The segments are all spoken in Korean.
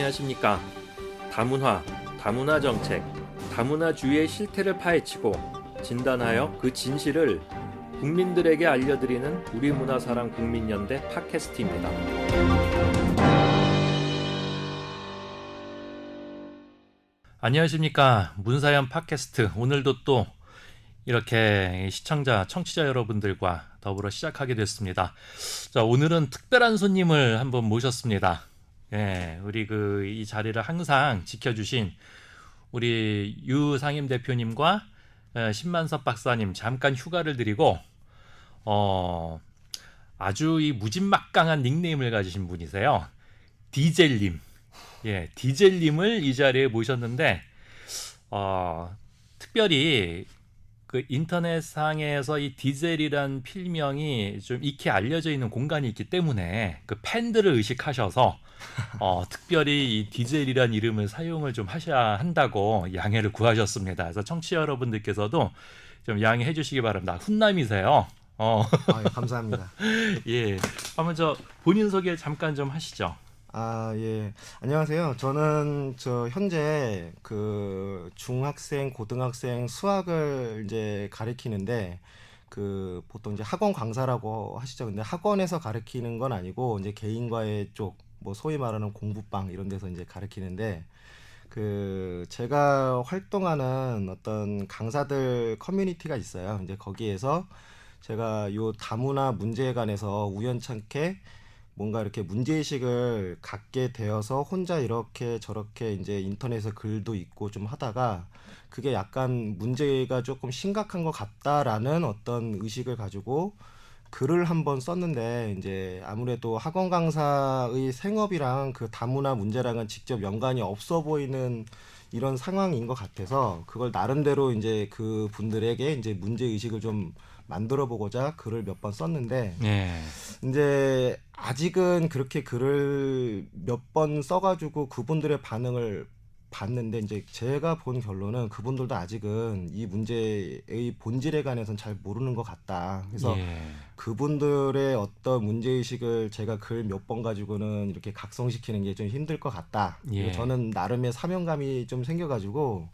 안녕하십니까. 다문화, 다문화 정책, 다문화주의의 실태를 파헤치고 진단하여 그 진실을 국민들에게 알려드리는 우리문화사랑 국민연대 팟캐스트입니다. 안녕하십니까. 문사연 팟캐스트. 오늘도 또 이렇게 시청자, 청취자 여러분들과 더불어 시작하게 됐습니다. 자, 오늘은 특별한 손님을 한번 모셨습니다. 예, 우리 이 자리를 항상 지켜주신 우리 유상임 대표님과 신만섭 박사님 잠깐 휴가를 드리고 아주 이 무진막강한 닉네임을 가지신 분이세요. 디젤님. 예, 디젤님을 이 자리에 모셨는데 특별히 그 인터넷상에서 이 디젤이란 필명이 좀 익히 알려져 있는 공간이 있기 때문에 그 팬들을 의식하셔서 특별히 이 디젤이란 이름을 사용을 좀 하셔야 한다고 양해를 구하셨습니다. 그래서 청취자 여러분들께서도 좀 양해해 주시기 바랍니다. 훈남이세요. 예, 감사합니다. 예, 한번 본인 소개 잠깐 좀 하시죠. 예. 안녕하세요. 저는 현재 그 중학생, 고등학생 수학을 이제 가르치는데 보통 이제 학원 강사라고 하시죠. 근데 학원에서 가르치는 건 아니고 이제 개인과의 뭐 소위 말하는 공부방 이런 데서 이제 가르치는데 제가 활동하는 어떤 강사들 커뮤니티가 있어요. 이제 거기에서 제가 요 다문화 문제에 관해서 우연찮게 뭔가 이렇게 문제의식을 갖게 되어서 혼자 이렇게 저렇게 이제 인터넷에 글도 읽고 좀 하다가 그게 약간 문제가 조금 심각한 것 같다라는 어떤 의식을 가지고 글을 한번 썼는데 이제 아무래도 학원 강사의 생업이랑 그 다문화 문제랑은 직접 연관이 없어 보이는 이런 상황인 것 같아서 그걸 나름대로 이제 그 분들에게 이제 문제의식을 좀 만들어 보고자 글을 몇 번 썼는데 이제 아직은 그렇게 글을 몇 번 써가지고 그분들의 반응을 봤는데 이제 제가 본 결론은 그분들도 아직은 이 문제의 본질에 관해서는 잘 모르는 것 같다. 그래서 그분들의 어떤 문제의식을 제가 글 몇 번 가지고는 이렇게 각성시키는 게 좀 힘들 것 같다. 저는 나름의 사명감이 좀 생겨가지고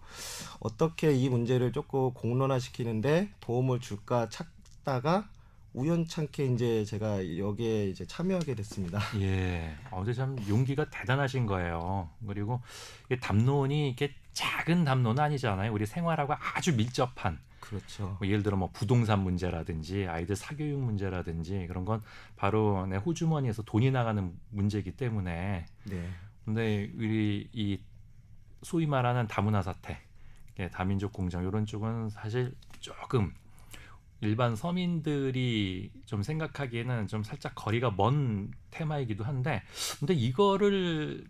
어떻게 이 문제를 조금 공론화시키는데 도움을 줄까 찾다가 우연찮게 이제 제가 여기에 이제 참여하게 됐습니다. 예, 어제 참 용기가 대단하신 거예요. 그리고 이 담론이 이렇게 작은 담론은 아니잖아요. 우리 생활하고 아주 밀접한. 그렇죠. 뭐 예를 들어 뭐 부동산 문제라든지 아이들 사교육 문제라든지 그런 건 바로 내 호주머니에서 돈이 나가는 문제이기 때문에. 네. 근데 우리 이 소위 말하는 다문화 사태, 다민족 공정 이런 쪽은 사실 조금 일반 서민들이 좀 생각하기에는 좀 살짝 거리가 먼 테마이기도 한데, 근데 이거를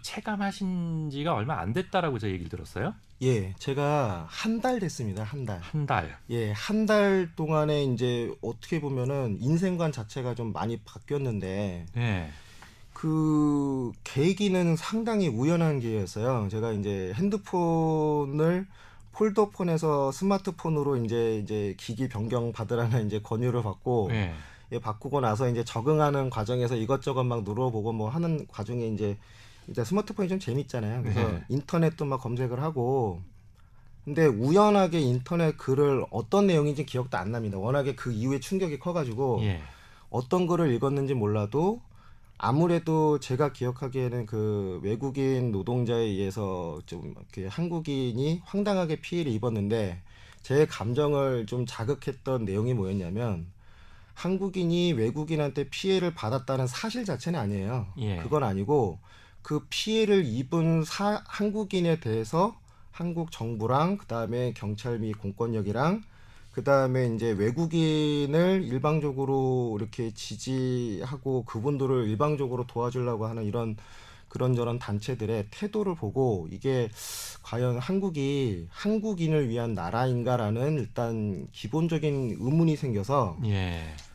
체감하신 지가 얼마 안 됐다라고 제가 얘기를 들었어요. 예, 제가 한 달 됐습니다. 한 달. 한 달. 예, 한 달 동안에 이제 어떻게 보면은 인생관 자체가 좀 많이 바뀌었는데, 예. 그 계기는 상당히 우연한 기회였어요. 제가 이제 핸드폰을 폴더폰에서 스마트폰으로 이제 기기 변경 받으라는 이제 권유를 받고 바꾸고 나서 이제 적응하는 과정에서 이것저것 막 눌러보고 뭐 하는 과정에 이제 스마트폰이 좀 재밌잖아요. 그래서 인터넷도 막 검색을 하고 근데 우연하게 인터넷 글을 어떤 내용인지 기억도 안 납니다. 워낙에 그 이후에 충격이 커가지고 어떤 글을 읽었는지 몰라도 아무래도 제가 기억하기에는 그 외국인 노동자에 의해서 좀 이렇게 한국인이 황당하게 피해를 입었는데 제 감정을 좀 자극했던 내용이 뭐였냐면 한국인이 외국인한테 피해를 받았다는 사실 자체는 아니에요. 그건 아니고 그 피해를 입은 한국인에 대해서 한국 정부랑 그다음에 경찰 및 공권력이랑 그다음에 이제 외국인을 일방적으로 이렇게 지지하고 그분들을 일방적으로 도와주려고 하는 이런 그런저런 단체들의 태도를 보고 이게 과연 한국이 한국인을 위한 나라인가라는 일단 기본적인 의문이 생겨서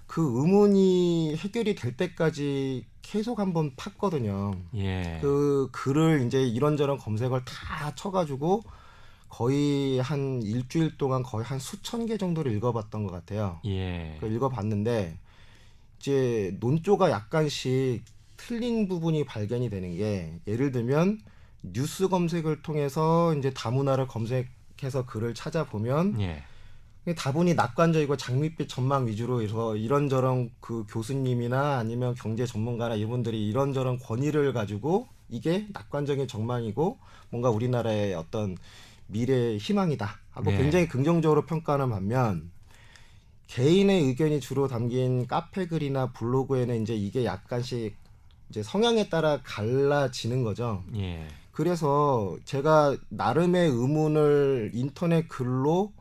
그 의문이 해결이 될 때까지 계속 한번 팠거든요. 그 글을 이제 이런저런 검색을 다 쳐가지고 거의 한 일주일 동안 거의 한 수천 개 정도를 읽어봤던 것 같아요. 읽어봤는데 이제 논조가 약간씩 틀린 부분이 발견이 되는 게 예를 들면 뉴스 검색을 통해서 이제 다문화를 검색해서 글을 찾아보면 예. 다분히 낙관적이고 장밋빛 전망 위주로 해서 이런저런 그 교수님이나 아니면 경제 전문가나 이분들이 이런저런 권위를 가지고 이게 낙관적인 전망이고 뭔가 우리나라의 어떤 미래의 희망이다 하고 네. 굉장히 긍정적으로 평가하는 반면 개인의 의견이 주로 담긴 카페 글이나 블로그에는 이제 이게 약간씩 이제 성향에 따라 갈라지는 거죠. 예. 그래서 제가 나름의 의문을 인터넷 글로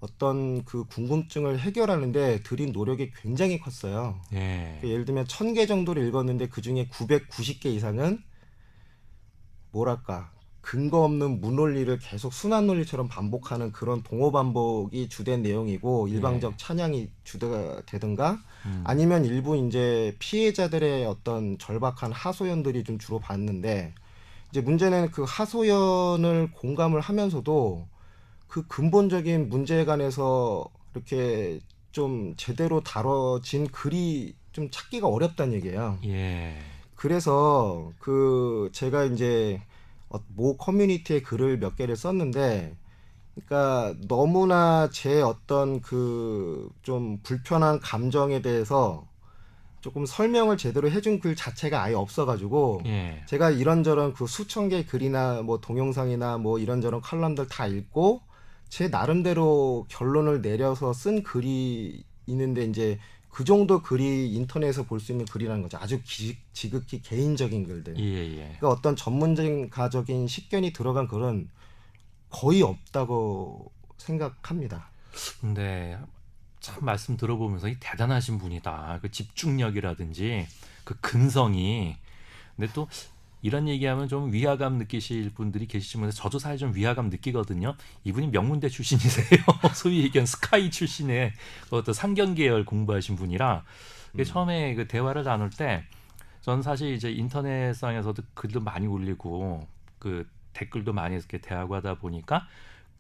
어떤 그 궁금증을 해결하는데 들인 노력이 굉장히 컸어요. 예. 예를 들면 1000개 정도를 읽었는데 그중에 990개 이상은 뭐랄까 근거 없는 무논리를 계속 순환 논리처럼 반복하는 그런 동호 반복이 주된 내용이고 일방적 찬양이 주가 되든가 아니면 일부 이제 피해자들의 어떤 절박한 하소연들이 좀 주로 봤는데 이제 문제는 그 하소연을 공감을 하면서도 그 근본적인 문제에 관해서 이렇게 좀 제대로 다뤄진 글이 좀 찾기가 어렵다는 얘기예요. 예. 그래서 그 제가 이제 모 커뮤니티에 글을 몇 개를 썼는데, 그러니까 너무나 제 어떤 그 좀 불편한 감정에 대해서 조금 설명을 제대로 해준 글 자체가 아예 없어가지고 예. 제가 이런저런 그 수천 개의 글이나 뭐 동영상이나 뭐 이런저런 칼럼들 다 읽고 제 나름대로 결론을 내려서 쓴 글이 있는데 이제 그 정도 글이 인터넷에서 볼 수 있는 글이라는 거죠. 아주 지극히 개인적인 글들. 예. 예. 그러니까 어떤 전문가적인 식견이 들어간 글은 거의 없다고 생각합니다. 근데 참 말씀 들어보면서 이 대단하신 분이다. 그 집중력이라든지 그 근성이. 근데 또 이런 얘기하면 좀 위화감 느끼실 분들이 계시지만 저도 사실 좀 위화감 느끼거든요. 이분이 명문대 출신이세요. 소위 얘기한 스카이 출신의 어떤 상경 계열 공부하신 분이라 처음에 그 대화를 나눌 때 전 사실 이제 인터넷상에서도 글도 많이 올리고 그 댓글도 많이 이렇게 대하고 하다 보니까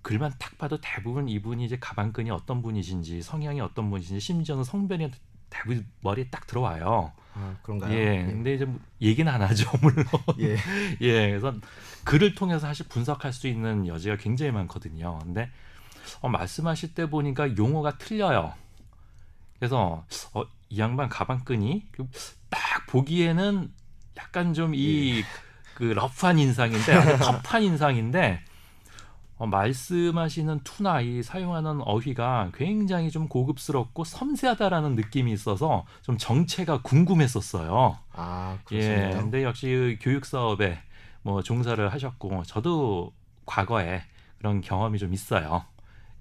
글만 딱 봐도 대부분 이분이 이제 가방끈이 어떤 분이신지 성향이 어떤 분이신지 심지어는 성별이 대부분 머리에 딱 들어와요. 아, 그런가요? 예, 근데 이제 얘기는 안 하죠, 물론. 예. 예, 그래서 글을 통해서 사실 분석할 수 있는 여지가 굉장히 많거든요. 근데 말씀하실 때 보니까 용어가 틀려요. 그래서 이 양반 가방끈이 딱 보기에는 약간 좀 이 그 러프한 인상인데 아주 터프한 인상인데 말씀하시는 투나 이 사용하는 어휘가 굉장히 좀 고급스럽고 섬세하다라는 느낌이 있어서 좀 정체가 궁금했었어요. 아, 예, 그렇습니다. 근데 역시 교육 사업에 뭐 종사를 하셨고 저도 과거에 그런 경험이 좀 있어요.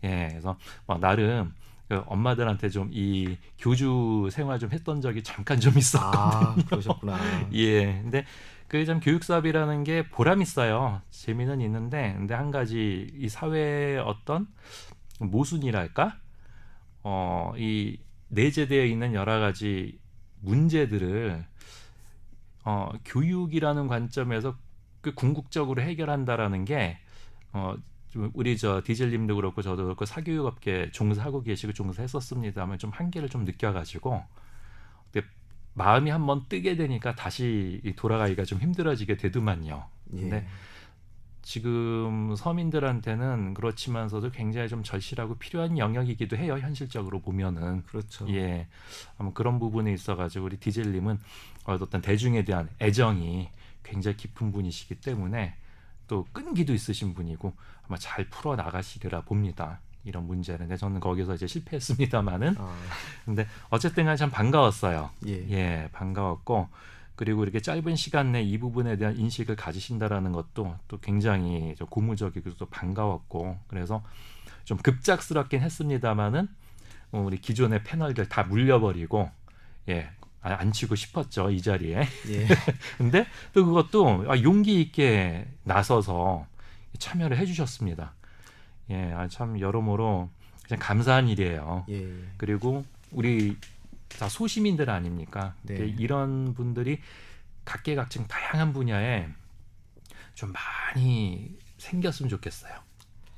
예, 그래서 나름 그 엄마들한테 좀 이 교주 생활 좀 했던 적이 잠깐 좀 있었거든요. 아, 그러셨구나. 예, 근데 그 좀 교육 사업이라는 게 보람 있어요. 재미는 있는데, 근데 한 가지 이 사회의 어떤 모순이랄까, 이 내재되어 있는 여러 가지 문제들을 교육이라는 관점에서 그 궁극적으로 해결한다라는 게 좀 우리 저 디젤님도 그렇고 저도 그렇고 사교육업계 종사하고 계시고 종사했었습니다만 좀 한계를 좀 느껴가지고 근데 마음이 한번 뜨게 되니까 다시 돌아가기가 좀 힘들어지게 되더만요. 근데 예. 지금 서민들한테는 그렇지만서도 굉장히 좀 절실하고 필요한 영역이기도 해요. 현실적으로 보면은. 그렇죠. 예, 아마 그런 부분에 있어가지고 우리 디젤님은 어떤 대중에 대한 애정이 굉장히 깊은 분이시기 때문에 또 끈기도 있으신 분이고 아마 잘 풀어 나가시리라 봅니다. 이런 문제는. 근데 저는 거기서 이제 실패했습니다만은. 아, 근데 어쨌든 간에 참 반가웠어요. 예. 예, 반가웠고 그리고 이렇게 짧은 시간 내 이 부분에 대한 인식을 가지신다라는 것도 또 굉장히 좀 고무적이고 또 반가웠고 그래서 좀 급작스럽긴 했습니다만은 우리 기존의 패널들 다 물려버리고 예. 앉히고 싶었죠 이 자리에. 예. 근데 또 그것도 용기 있게 나서서 참여를 해주셨습니다. 예, 참 여러모로 그냥 감사한 일이에요. 예. 그리고 우리 다 소시민들 아닙니까? 네. 이런 분들이 각계각층 다양한 분야에 좀 많이 생겼으면 좋겠어요.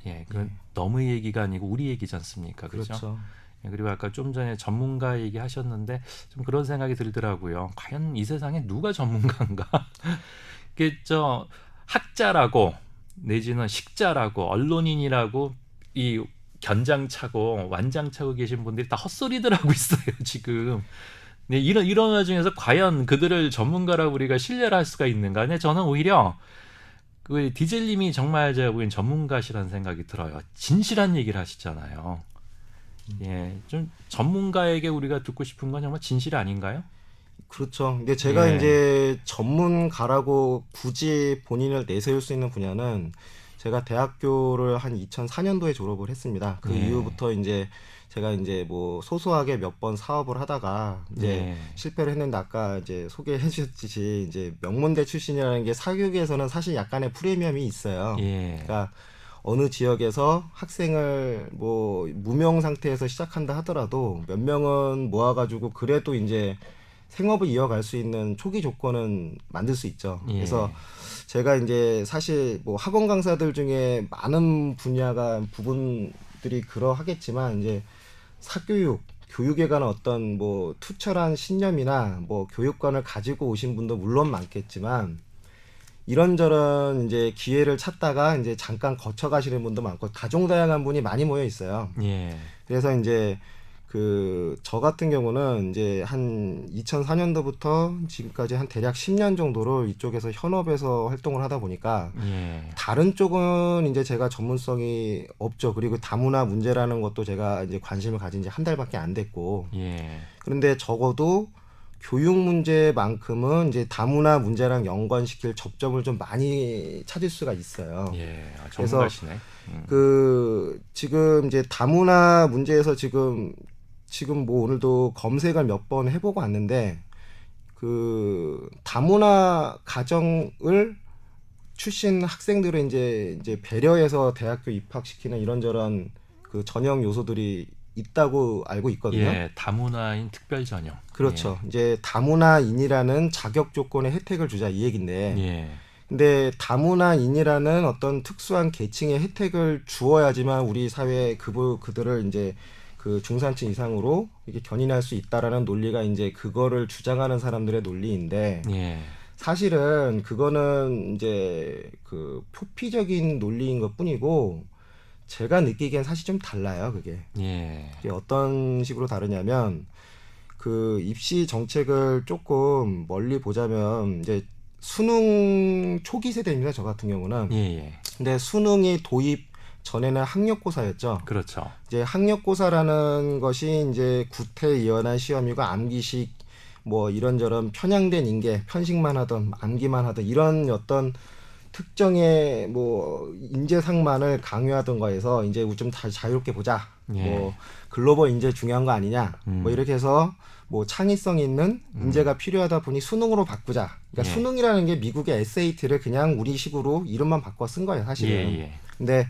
예, 그건 너무 얘기가 아니고 우리 얘기지 않습니까? 그렇죠? 그렇죠. 그리고 아까 좀 전에 전문가 얘기하셨는데 좀 그런 생각이 들더라고요. 과연 이 세상에 누가 전문가인가? 그저 학자라고 내지는 식자라고 언론인이라고 이 견장차고 완장차고 계신 분들이 다 헛소리들 하고 있어요 지금. 네, 이런 와중에서 과연 그들을 전문가라고 우리가 신뢰를 할 수가 있는가? 근데 저는 오히려 그 디젤님이 정말 제가 보기엔 전문가시라는 생각이 들어요. 진실한 얘기를 하시잖아요. 예, 좀 전문가에게 우리가 듣고 싶은 건 정말 진실 아닌가요? 그렇죠. 근데 제가 예. 이제 전문가라고 굳이 본인을 내세울 수 있는 분야는 제가 대학교를 한 2004년도에 졸업을 했습니다. 그 예. 이후부터 이제 제가 이제 뭐 소소하게 몇 번 사업을 하다가 이제 예. 실패를 했는데 아까 이제 소개해 주셨듯이 이제 명문대 출신이라는 게 사교육에서는 사실 약간의 프리미엄이 있어요. 예. 그러니까 어느 지역에서 학생을 뭐 무명 상태에서 시작한다 하더라도 몇 명은 모아가지고 그래도 이제 생업을 이어갈 수 있는 초기 조건은 만들 수 있죠. 예. 그래서 제가 이제 사실 뭐 학원 강사들 중에 많은 분야가 부분들이 그러하겠지만 이제 사교육, 교육에 관한 어떤 뭐 투철한 신념이나 뭐 교육관을 가지고 오신 분도 물론 많겠지만 이런저런 이제 기회를 찾다가 이제 잠깐 거쳐 가시는 분도 많고 다종다양한 분이 많이 모여 있어요. 예. 그래서 이제 그 저 같은 경우는 이제 한 2004년도부터 지금까지 한 대략 10년 정도를 이쪽에서 현업에서 활동을 하다 보니까 예. 다른 쪽은 이제 제가 전문성이 없죠. 그리고 다문화 문제라는 것도 제가 이제 관심을 가진 지 한 달밖에 안 됐고. 예. 그런데 적어도 교육 문제만큼은 이제 다문화 문제랑 연관시킬 접점을 좀 많이 찾을 수가 있어요. 예. 아, 그래서 전문가시네. 그 지금 이제 다문화 문제에서 지금 뭐 오늘도 검색을 몇 번 해보고 왔는데 그 다문화 가정을 출신 학생들을 이제 배려해서 대학교 입학시키는 이런저런 그 전형 요소들이 있다고 알고 있거든요. 예. 다문화인 특별 전형. 그렇죠. 이제 다문화인이라는 자격 조건의 혜택을 주자 이 얘긴데. 예. 근데 다문화인이라는 어떤 특수한 계층의 혜택을 주어야지만 우리 사회에 그들을 이제 그 중산층 이상으로 이게 견인할 수 있다라는 논리가 이제 그거를 주장하는 사람들의 논리인데 예. 사실은 그거는 이제 그 표피적인 논리인 것뿐이고 제가 느끼기엔 사실 좀 달라요, 그게. 예. 이게 어떤 식으로 다르냐면 그 입시 정책을 조금 멀리 보자면 이제 수능 초기 세대입니다. 저 같은 경우는. 예. 예. 근데 수능이 도입 전에는 학력고사였죠. 그렇죠. 이제 학력고사라는 것이 이제 구태의연한 시험이고 암기식 뭐 이런저런 편향된 인계, 편식만 하던 암기만 하던 이런 어떤 특정의 뭐 인재상만을 강요하던 거에서 이제 좀 자유롭게 보자. 예. 뭐 글로벌 인재 중요한 거 아니냐. 뭐 이렇게 해서 뭐 창의성 있는 인재가 필요하다 보니 수능으로 바꾸자. 그러니까 예. 수능이라는 게 미국의 SAT를 그냥 우리식으로 이름만 바꿔 쓴 거예요, 사실은. 예. 근데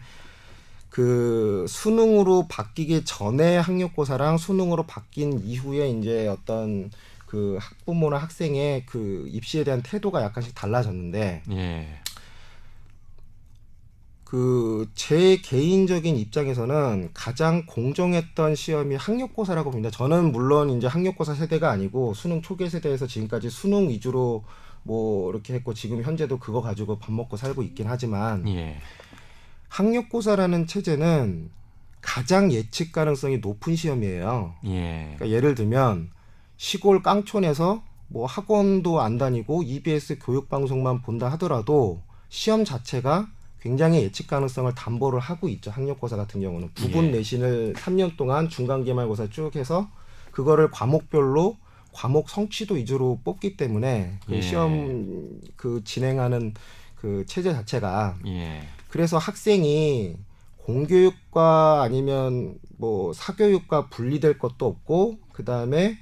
그 수능으로 바뀌기 전에 학력고사랑 수능으로 바뀐 이후에 이제 어떤 그 학부모나 학생의 그 입시에 대한 태도가 약간씩 달라졌는데 예. 그 제 개인적인 입장에서는 가장 공정했던 시험이 학력고사라고 봅니다. 저는 물론 이제 학력고사 세대가 아니고 수능 초기 세대에서 지금까지 수능 위주로 뭐 이렇게 했고 지금 현재도 그거 가지고 밥 먹고 살고 있긴 하지만 예. 학력고사라는 체제는 가장 예측 가능성이 높은 시험이에요. 예. 그러니까 예를 들면 시골 깡촌에서 뭐 학원도 안 다니고 EBS 교육방송만 본다 하더라도 시험 자체가 굉장히 예측 가능성을 담보를 하고 있죠. 학력고사 같은 경우는 부분 예. 내신을 3년 동안 중간기말고사 쭉 해서 그거를 과목별로 과목 성취도 위주로 뽑기 때문에 그 예. 시험 그 진행하는 그 체제 자체가 예. 그래서 학생이 공교육과 아니면 뭐 사교육과 분리될 것도 없고 그 다음에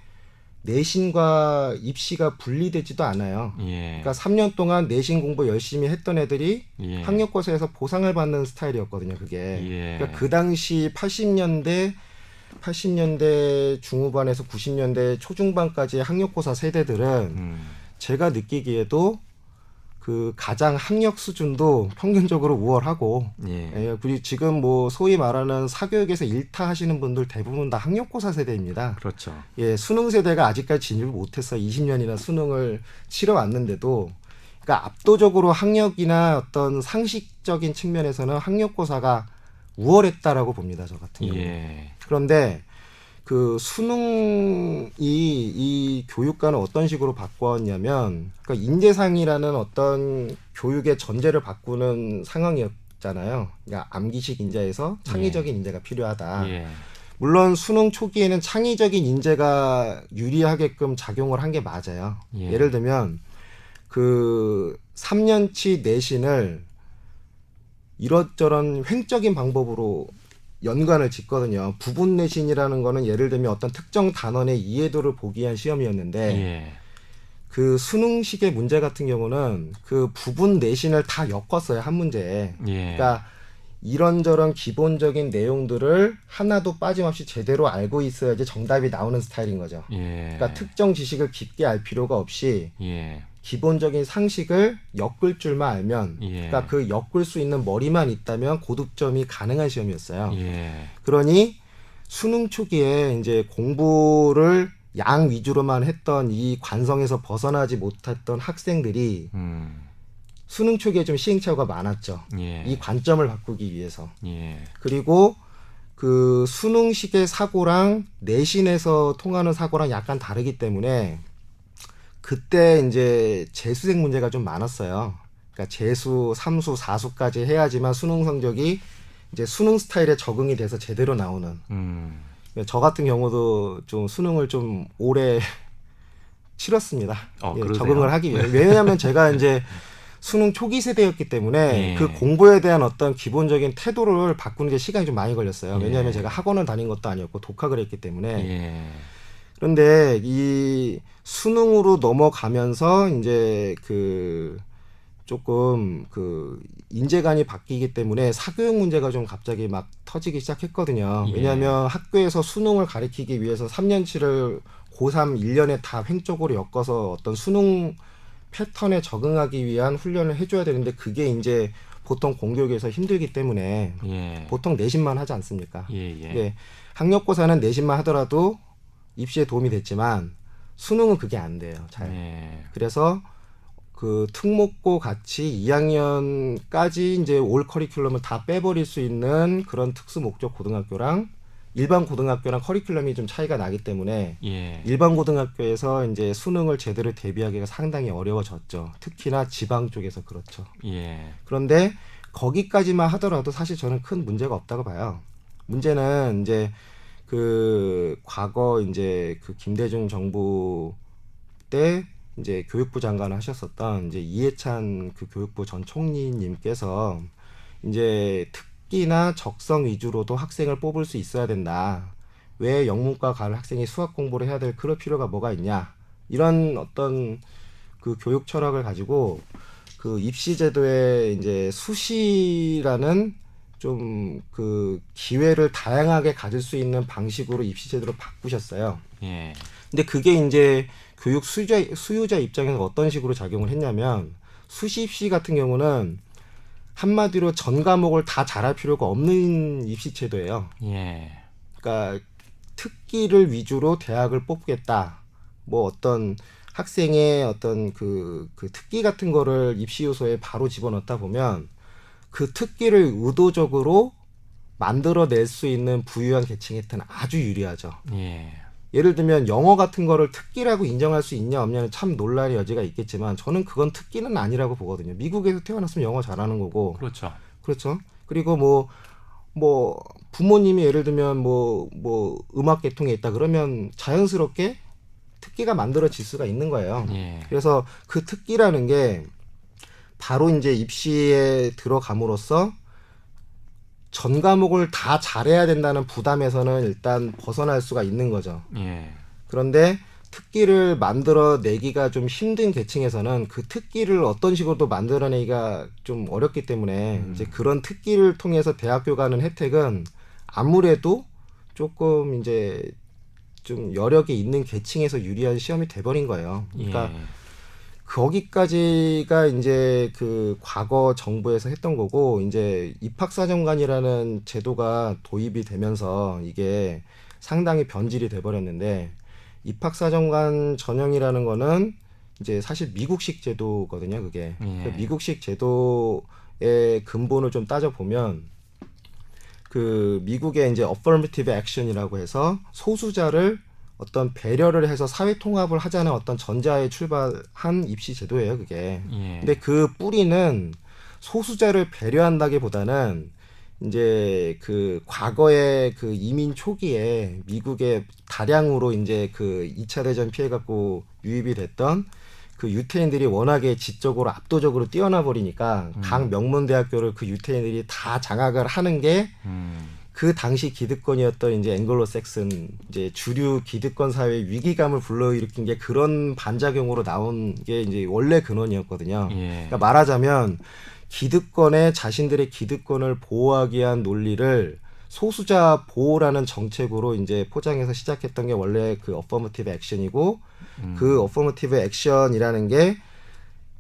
내신과 입시가 분리되지도 않아요. 예. 그러니까 3년 동안 내신 공부 열심히 했던 애들이 예. 학력고사에서 보상을 받는 스타일이었거든요. 그게. 예. 그러니까 그 당시 80년대 중후반에서 90년대 초중반까지의 학력고사 세대들은 제가 느끼기에도 그 가장 학력 수준도 평균적으로 우월하고 예. 예, 그리고 지금 뭐 소위 말하는 사교육에서 일타하시는 분들 대부분 다 학력고사 세대입니다. 그렇죠. 예, 수능 세대가 아직까지 진입을 못했어. 20년이나 수능을 치러왔는데도, 그러니까 압도적으로 학력이나 어떤 상식적인 측면에서는 학력고사가 우월했다라고 봅니다. 저 같은 경우. 예. 그런데 그 수능이 이 교육과는 어떤 식으로 바꿨냐면, 그러니까 인재상이라는 어떤 교육의 전제를 바꾸는 상황이었잖아요. 그러니까 암기식 인재에서 창의적인 인재가 필요하다. 예. 물론 수능 초기에는 창의적인 인재가 유리하게끔 작용을 한 게 맞아요. 예. 예를 들면 그 3년치 내신을 이런저런 횡적인 방법으로 연관을 짓거든요. 부분 내신이라는 거는 예를 들면 어떤 특정 단원의 이해도를 보기 위한 시험이었는데 예. 그 수능식의 문제 같은 경우는 그 부분 내신을 다 엮었어요. 한 문제에. 예. 그러니까 이런저런 기본적인 내용들을 하나도 빠짐없이 제대로 알고 있어야지 정답이 나오는 스타일인 거죠. 예. 그러니까 특정 지식을 깊게 알 필요가 없이 예. 기본적인 상식을 엮을 줄만 알면, 예. 그러니까 그 엮을 수 있는 머리만 있다면 고득점이 가능한 시험이었어요. 예. 그러니 수능 초기에 이제 공부를 양 위주로만 했던 이 관성에서 벗어나지 못했던 학생들이 수능 초기에 좀 시행착오가 많았죠. 예. 이 관점을 바꾸기 위해서. 예. 그리고 그 수능식의 사고랑 내신에서 통하는 사고랑 약간 다르기 때문에 그때 이제 재수생 문제가 좀 많았어요. 그러니까 재수, 삼수, 사수까지 해야지만 수능 성적이 이제 수능 스타일에 적응이 돼서 제대로 나오는. 저 같은 경우도 좀 수능을 좀 오래 치렀습니다. 예, 그러세요? 적응을 하기 위해. 왜냐하면 제가 이제 수능 초기 세대였기 때문에 예. 그 공부에 대한 어떤 기본적인 태도를 바꾸는 게 시간이 좀 많이 걸렸어요. 왜냐하면 예. 제가 학원을 다닌 것도 아니었고 독학을 했기 때문에. 예. 그런데 이 수능으로 넘어가면서 이제 그 조금 그 인재관이 바뀌기 때문에 사교육 문제가 좀 갑자기 막 터지기 시작했거든요. 예. 왜냐하면 학교에서 수능을 가리키기 위해서 3년치를 고3 1년에 다 횡적으로 엮어서 어떤 수능 패턴에 적응하기 위한 훈련을 해줘야 되는데 그게 이제 보통 공교육에서 힘들기 때문에 예. 보통 내신만 하지 않습니까? 예. 예. 예, 학력고사는 내신만 하더라도 입시에 도움이 됐지만 수능은 그게 안 돼요. 잘. 예. 그래서 그 특목고 같이 2학년까지 이제 올 커리큘럼을 다 빼버릴 수 있는 그런 특수 목적 고등학교랑 일반 고등학교랑 커리큘럼이 좀 차이가 나기 때문에 예. 일반 고등학교에서 이제 수능을 제대로 대비하기가 상당히 어려워졌죠. 특히나 지방 쪽에서 그렇죠. 예. 그런데 거기까지만 하더라도 사실 저는 큰 문제가 없다고 봐요. 문제는 이제 그 과거 이제 그 김대중 정부 때 이제 교육부 장관을 하셨었던 이제 이해찬 그 교육부 전 총리님께서 이제 특기나 적성 위주로도 학생을 뽑을 수 있어야 된다. 왜 영문과 갈 학생이 수학 공부를 해야 될 그럴 필요가 뭐가 있냐. 이런 어떤 그 교육 철학을 가지고 그 입시 제도에 이제 수시라는 좀 그 기회를 다양하게 가질 수 있는 방식으로 입시 제도를 바꾸셨어요. 예. 근데 그게 이제 교육 수요자 입장에서 어떤 식으로 작용을 했냐면 수시 입시 같은 경우는 한마디로 전 과목을 다 잘할 필요가 없는 입시 제도예요. 예. 그러니까 특기를 위주로 대학을 뽑겠다. 뭐 어떤 학생의 어떤 그 특기 같은 거를 입시 요소에 바로 집어넣다 보면 그 특기를 의도적으로 만들어낼 수 있는 부유한 계층한테는 아주 유리하죠. 예. 예를 들면 영어 같은 거를 특기라고 인정할 수 있냐 없냐는 참 논란의 여지가 있겠지만 저는 그건 특기는 아니라고 보거든요. 미국에서 태어났으면 영어 잘하는 거고. 그렇죠. 그렇죠. 그리고 뭐 부모님이 예를 들면 뭐 음악 계통에 있다 그러면 자연스럽게 특기가 만들어질 수가 있는 거예요. 예. 그래서 그 특기라는 게 바로 이제 입시에 들어감으로써 전 과목을 다 잘해야 된다는 부담에서는 일단 벗어날 수가 있는 거죠. 예. 그런데 특기를 만들어내기가 좀 힘든 계층에서는 그 특기를 어떤 식으로도 만들어내기가 좀 어렵기 때문에 이제 그런 특기를 통해서 대학교 가는 혜택은 아무래도 조금 이제 좀 여력이 있는 계층에서 유리한 시험이 돼버린 거예요. 그러니까 예. 거기까지가 이제 그 과거 정부에서 했던 거고, 이제 입학사정관이라는 제도가 도입이 되면서 이게 상당히 변질이 돼버렸는데, 입학사정관 전형이라는 거는 이제 사실 미국식 제도거든요, 그게. 예. 그 미국식 제도의 근본을 좀 따져보면, 그 미국의 이제 affirmative action이라고 해서 소수자를 어떤 배려를 해서 사회 통합을 하자는 어떤 전제하에 출발한 입시 제도예요, 그게. 예. 근데 그 뿌리는 소수자를 배려한다기보다는 이제 그 과거에 그 이민 초기에 미국에 다량으로 이제 그 2차 대전 피해 갖고 유입이 됐던 그 유태인들이 워낙에 지적으로 압도적으로 뛰어나 버리니까 각 명문 대학교를 그 유태인들이 다 장악을 하는 게 그 당시 기득권이었던 이제 앵글로 섹슨 이제 주류 기득권 사회의 위기감을 불러일으킨 게 그런 반작용으로 나온 게 이제 원래 근원이었거든요. 예. 그러니까 말하자면 기득권의 자신들의 기득권을 보호하기 위한 논리를 소수자 보호라는 정책으로 이제 포장해서 시작했던 게 원래 그 어퍼머티브 액션이고 그 어퍼머티브 액션이라는 게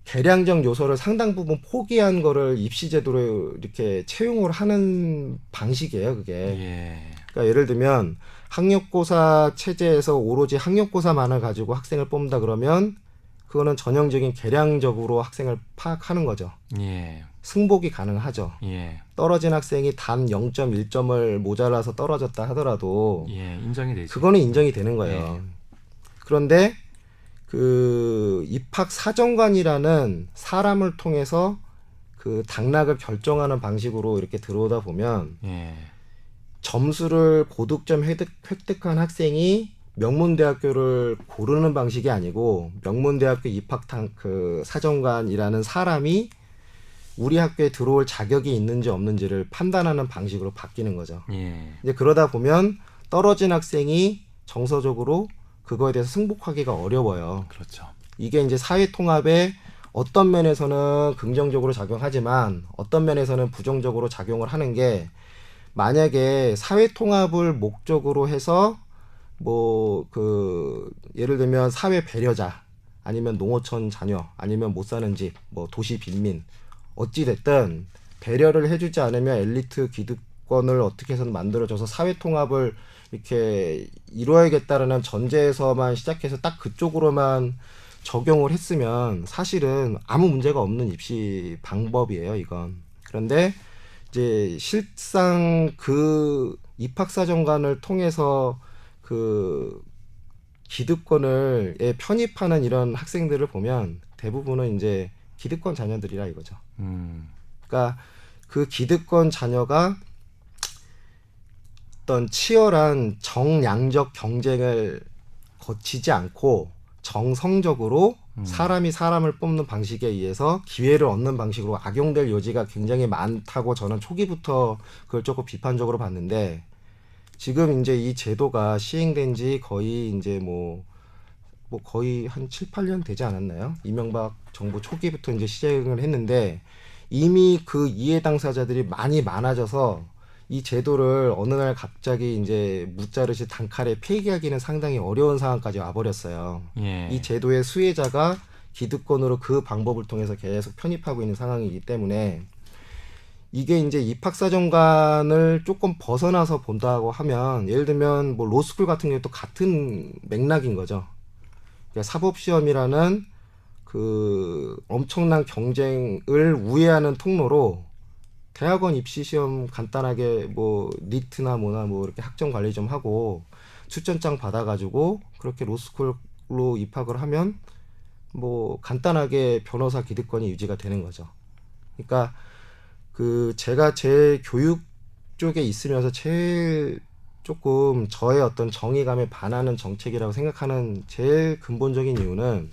개량적 요소를 상당 부분 포기한 거를 입시 제도로 이렇게 채용을 하는 방식이에요, 그게. 예. 그러니까 예를 들면 학력고사 체제에서 오로지 학력고사만을 가지고 학생을 뽑는다 그러면 그거는 전형적인 개량적으로 학생을 파악하는 거죠. 예. 승복이 가능하죠. 예. 떨어진 학생이 단 0.1점을 모자라서 떨어졌다 하더라도 예. 인정이 되죠. 그거는 인정이 되는 거예요. 예. 그런데 그 입학 사정관이라는 사람을 통해서 그 당락을 결정하는 방식으로 이렇게 들어오다 보면 예. 점수를 고득점 획득한 학생이 명문대학교를 고르는 방식이 아니고 명문대학교 그 사정관이라는 사람이 우리 학교에 들어올 자격이 있는지 없는지를 판단하는 방식으로 바뀌는 거죠. 예. 이제 그러다 보면 떨어진 학생이 정서적으로 그거에 대해서 승복하기가 어려워요. 그렇죠. 이게 이제 사회 통합에 어떤 면에서는 긍정적으로 작용하지만 어떤 면에서는 부정적으로 작용을 하는 게 만약에 사회 통합을 목적으로 해서 뭐 그 예를 들면 사회 배려자 아니면 농어촌 자녀 아니면 못 사는 집 뭐 도시 빈민 어찌 됐든 배려를 해주지 않으면 엘리트 기득권을 어떻게 해서든 만들어줘서 사회 통합을 이렇게 이루어야겠다라는 전제에서만 시작해서 딱 그쪽으로만 적용을 했으면 사실은 아무 문제가 없는 입시 방법이에요, 이건. 그런데 이제 실상 그 입학사정관을 통해서 그 기득권을 편입하는 이런 학생들을 보면 대부분은 이제 기득권 자녀들이라 이거죠. 그러니까 그 기득권 자녀가 어떤 치열한 정량적 경쟁을 거치지 않고 정성적으로 사람이 사람을 뽑는 방식에 의해서 기회를 얻는 방식으로 악용될 여지가 굉장히 많다고 저는 초기부터 그걸 조금 비판적으로 봤는데 지금 이제 이 제도가 시행된 지 거의 이제 뭐 거의 한 7, 8년 되지 않았나요? 이명박 정부 초기부터 이제 시행을 했는데 이미 그 이해 당사자들이 많이 많아져서 이 제도를 어느 날 갑자기 이제 무자르시 단칼에 폐기하기는 상당히 어려운 상황까지 와버렸어요. 예. 이 제도의 수혜자가 기득권으로 그 방법을 통해서 계속 편입하고 있는 상황이기 때문에 이게 이제 입학사정관을 조금 벗어나서 본다고 하면 예를 들면 뭐 로스쿨 같은 경우도 같은 맥락인 거죠. 그러니까 사법시험이라는 그 엄청난 경쟁을 우회하는 통로로 대학원 입시 시험 간단하게 뭐 니트나 뭐나 뭐 이렇게 학점 관리 좀 하고 추천장 받아가지고 그렇게 로스쿨로 입학을 하면 뭐 간단하게 변호사 기득권이 유지가 되는 거죠. 그러니까 그 제가 제 교육 쪽에 있으면서 제일 조금 저의 어떤 정의감에 반하는 정책이라고 생각하는 제일 근본적인 이유는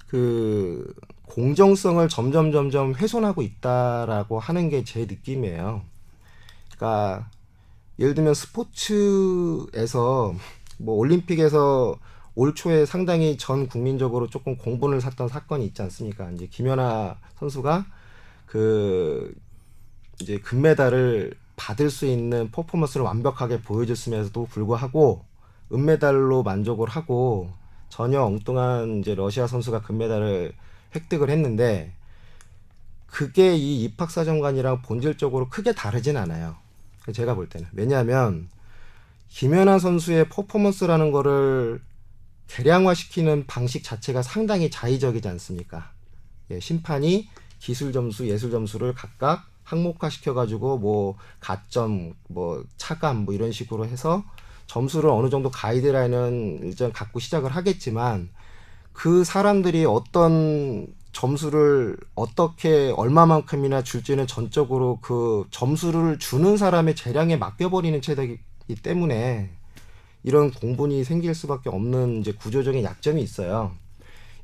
그 공정성을 점점 훼손하고 있다라고 하는 게 제 느낌이에요. 그러니까 예를 들면 스포츠에서 뭐 올림픽에서 올 초에 상당히 전 국민적으로 조금 공분을 샀던 사건이 있지 않습니까? 이제 김연아 선수가 그 이제 금메달을 받을 수 있는 퍼포먼스를 완벽하게 보여줬음에도 불구하고 은메달로 만족을 하고 전혀 엉뚱한 이제 러시아 선수가 금메달을 획득을 했는데 그게 이 입학사정관이랑 본질적으로 크게 다르진 않아요. 제가 볼 때는. 왜냐하면 김연아 선수의 퍼포먼스라는 거를 개량화시키는 방식 자체가 상당히 자의적이지 않습니까? 예, 심판이 기술 점수, 예술 점수를 각각 항목화 시켜가지고 뭐 가점, 뭐 차감 뭐 이런 식으로 해서 점수를 어느 정도 가이드라인은 일단 갖고 시작을 하겠지만 그 사람들이 어떤 점수를 어떻게 얼마만큼이나 줄지는 전적으로 그 점수를 주는 사람의 재량에 맡겨버리는 체제이기 때문에 이런 공분이 생길 수밖에 없는 이제 구조적인 약점이 있어요.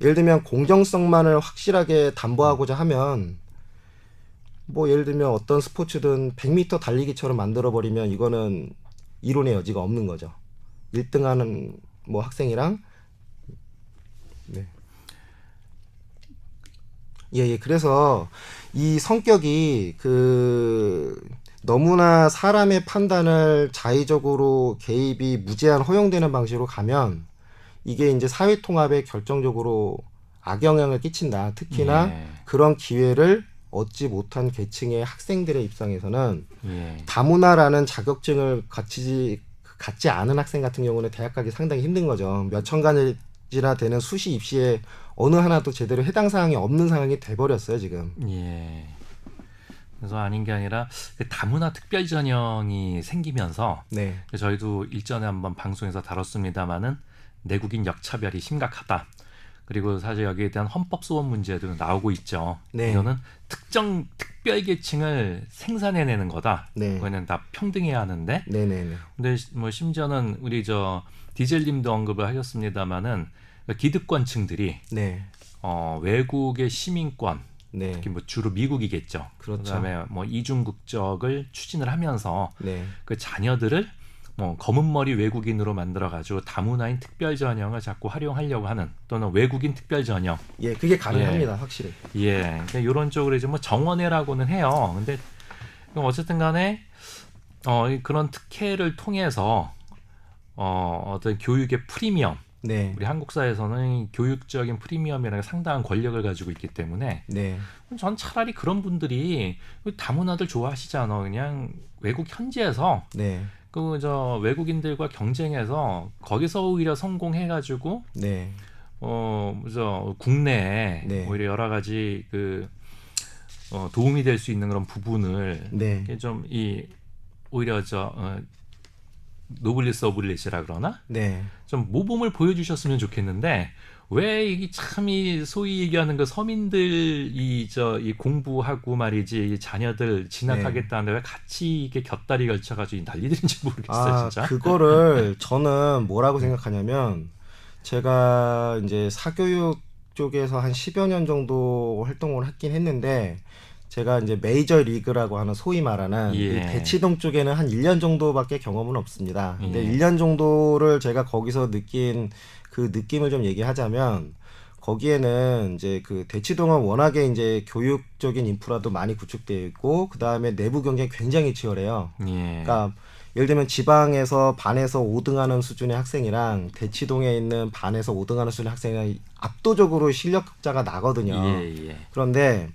예를 들면 공정성만을 확실하게 담보하고자 하면 뭐 예를 들면 어떤 스포츠든 100m 달리기처럼 만들어버리면 이거는 이론의 여지가 없는 거죠. 1등하는 뭐 학생이랑 네. 예. 그래서 이 성격이 그 너무나 사람의 판단을 자의적으로 개입이 무제한 허용되는 방식으로 가면 이게 이제 사회 통합에 결정적으로 악영향을 끼친다. 특히나 예. 그런 기회를 얻지 못한 계층의 학생들의 입장에서는 예. 다문화라는 자격증을 갖지 않은 학생 같은 경우는 대학 가기 상당히 힘든 거죠. 몇천 가지나 되는 수시 입시에 어느 하나도 제대로 해당 사항이 없는 상황이 돼버렸어요 지금. 예. 그래서 아닌 게 아니라 그 다문화 특별 전형이 생기면서 네. 저희도 일전에 한번 방송에서 다뤘습니다마는 내국인 역차별이 심각하다. 그리고 사실 여기에 대한 헌법 소원 문제도 나오고 있죠. 네. 이거는 특정 특별 계층을 생산해내는 거다. 네. 그거는 다 평등해야 하는데. 네네네. 근데 뭐 심지어는 우리 저 디젤님도 언급을 하셨습니다마는 기득권층들이 네. 외국의 시민권, 네. 특히 뭐 주로 미국이겠죠. 그렇죠. 그다음에 뭐 이중 국적을 추진을 하면서 네. 그 자녀들을 뭐 검은 머리 외국인으로 만들어 가지고 다문화인 특별 전형을 자꾸 활용하려고 하는 또는 외국인 특별 전형. 예, 그게 가능합니다, 확실히. 예, 그러니까 이런 쪽으로 이제 뭐 정원회라고는 해요. 근데 어쨌든 간에 그런 특혜를 통해서 어떤 교육의 프리미엄. 네. 우리 한국 사회에서는 교육적인 프리미엄이라는 상당한 권력을 가지고 있기 때문에 네. 전 차라리 그런 분들이 다문화들 좋아하시잖아. 그냥 외국 현지에서 네. 그 저 외국인들과 경쟁해서 거기서 오히려 성공해가지고 네. 저 국내에 네. 오히려 여러 가지 그 도움이 될 수 있는 그런 부분을 네. 좀 오히려 노블리스 오블리시라 그러나 네. 좀 모범을 보여주셨으면 좋겠는데 왜 이게 참 이 소위 얘기하는 그 서민들 이 공부하고 말이지 이 자녀들 진학하겠다는데 왜 같이 이게 곁다리 걸쳐가지고 난리들인지 모르겠어요 진짜. 그거를 저는 뭐라고 생각하냐면 제가 이제 사교육 쪽에서 한 10여 년 정도 활동을 했긴 했는데 제가 이제 메이저 리그라고 하는 소위 말하는 이 대치동 쪽에는 한 1년 정도밖에 경험은 없습니다. 근데 1년 정도를 제가 거기서 느낀 그 느낌을 좀 얘기하자면 거기에는 이제 그 대치동은 워낙에 이제 교육적인 인프라도 많이 구축되어 있고 그 다음에 내부 경쟁이 굉장히 치열해요. 그러니까 예를 들면 지방에서 반에서 5등하는 수준의 학생이랑 대치동에 있는 반에서 5등하는 수준의 학생이 압도적으로 실력자가 나거든요. 그런데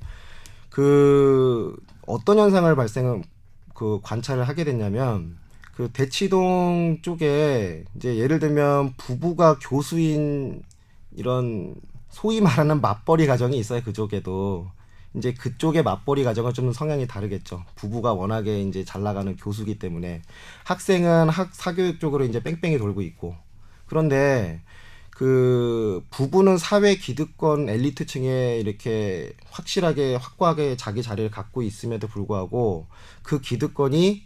그 어떤 현상을 관찰을 하게 됐냐면 그 대치동 쪽에 이제 예를 들면 부부가 교수인 이런 소위 말하는 맞벌이 가정이 있어요. 그쪽에도 이제 그쪽의 맞벌이 가정은 좀 성향이 다르겠죠. 부부가 워낙에 이제 잘 나가는 교수기 때문에 학생은 사교육 쪽으로 이제 뺑뺑이 돌고 있고 그런데 그 부부는 사회 기득권 엘리트층에 이렇게 확고하게 자기 자리를 갖고 있음에도 불구하고 그 기득권이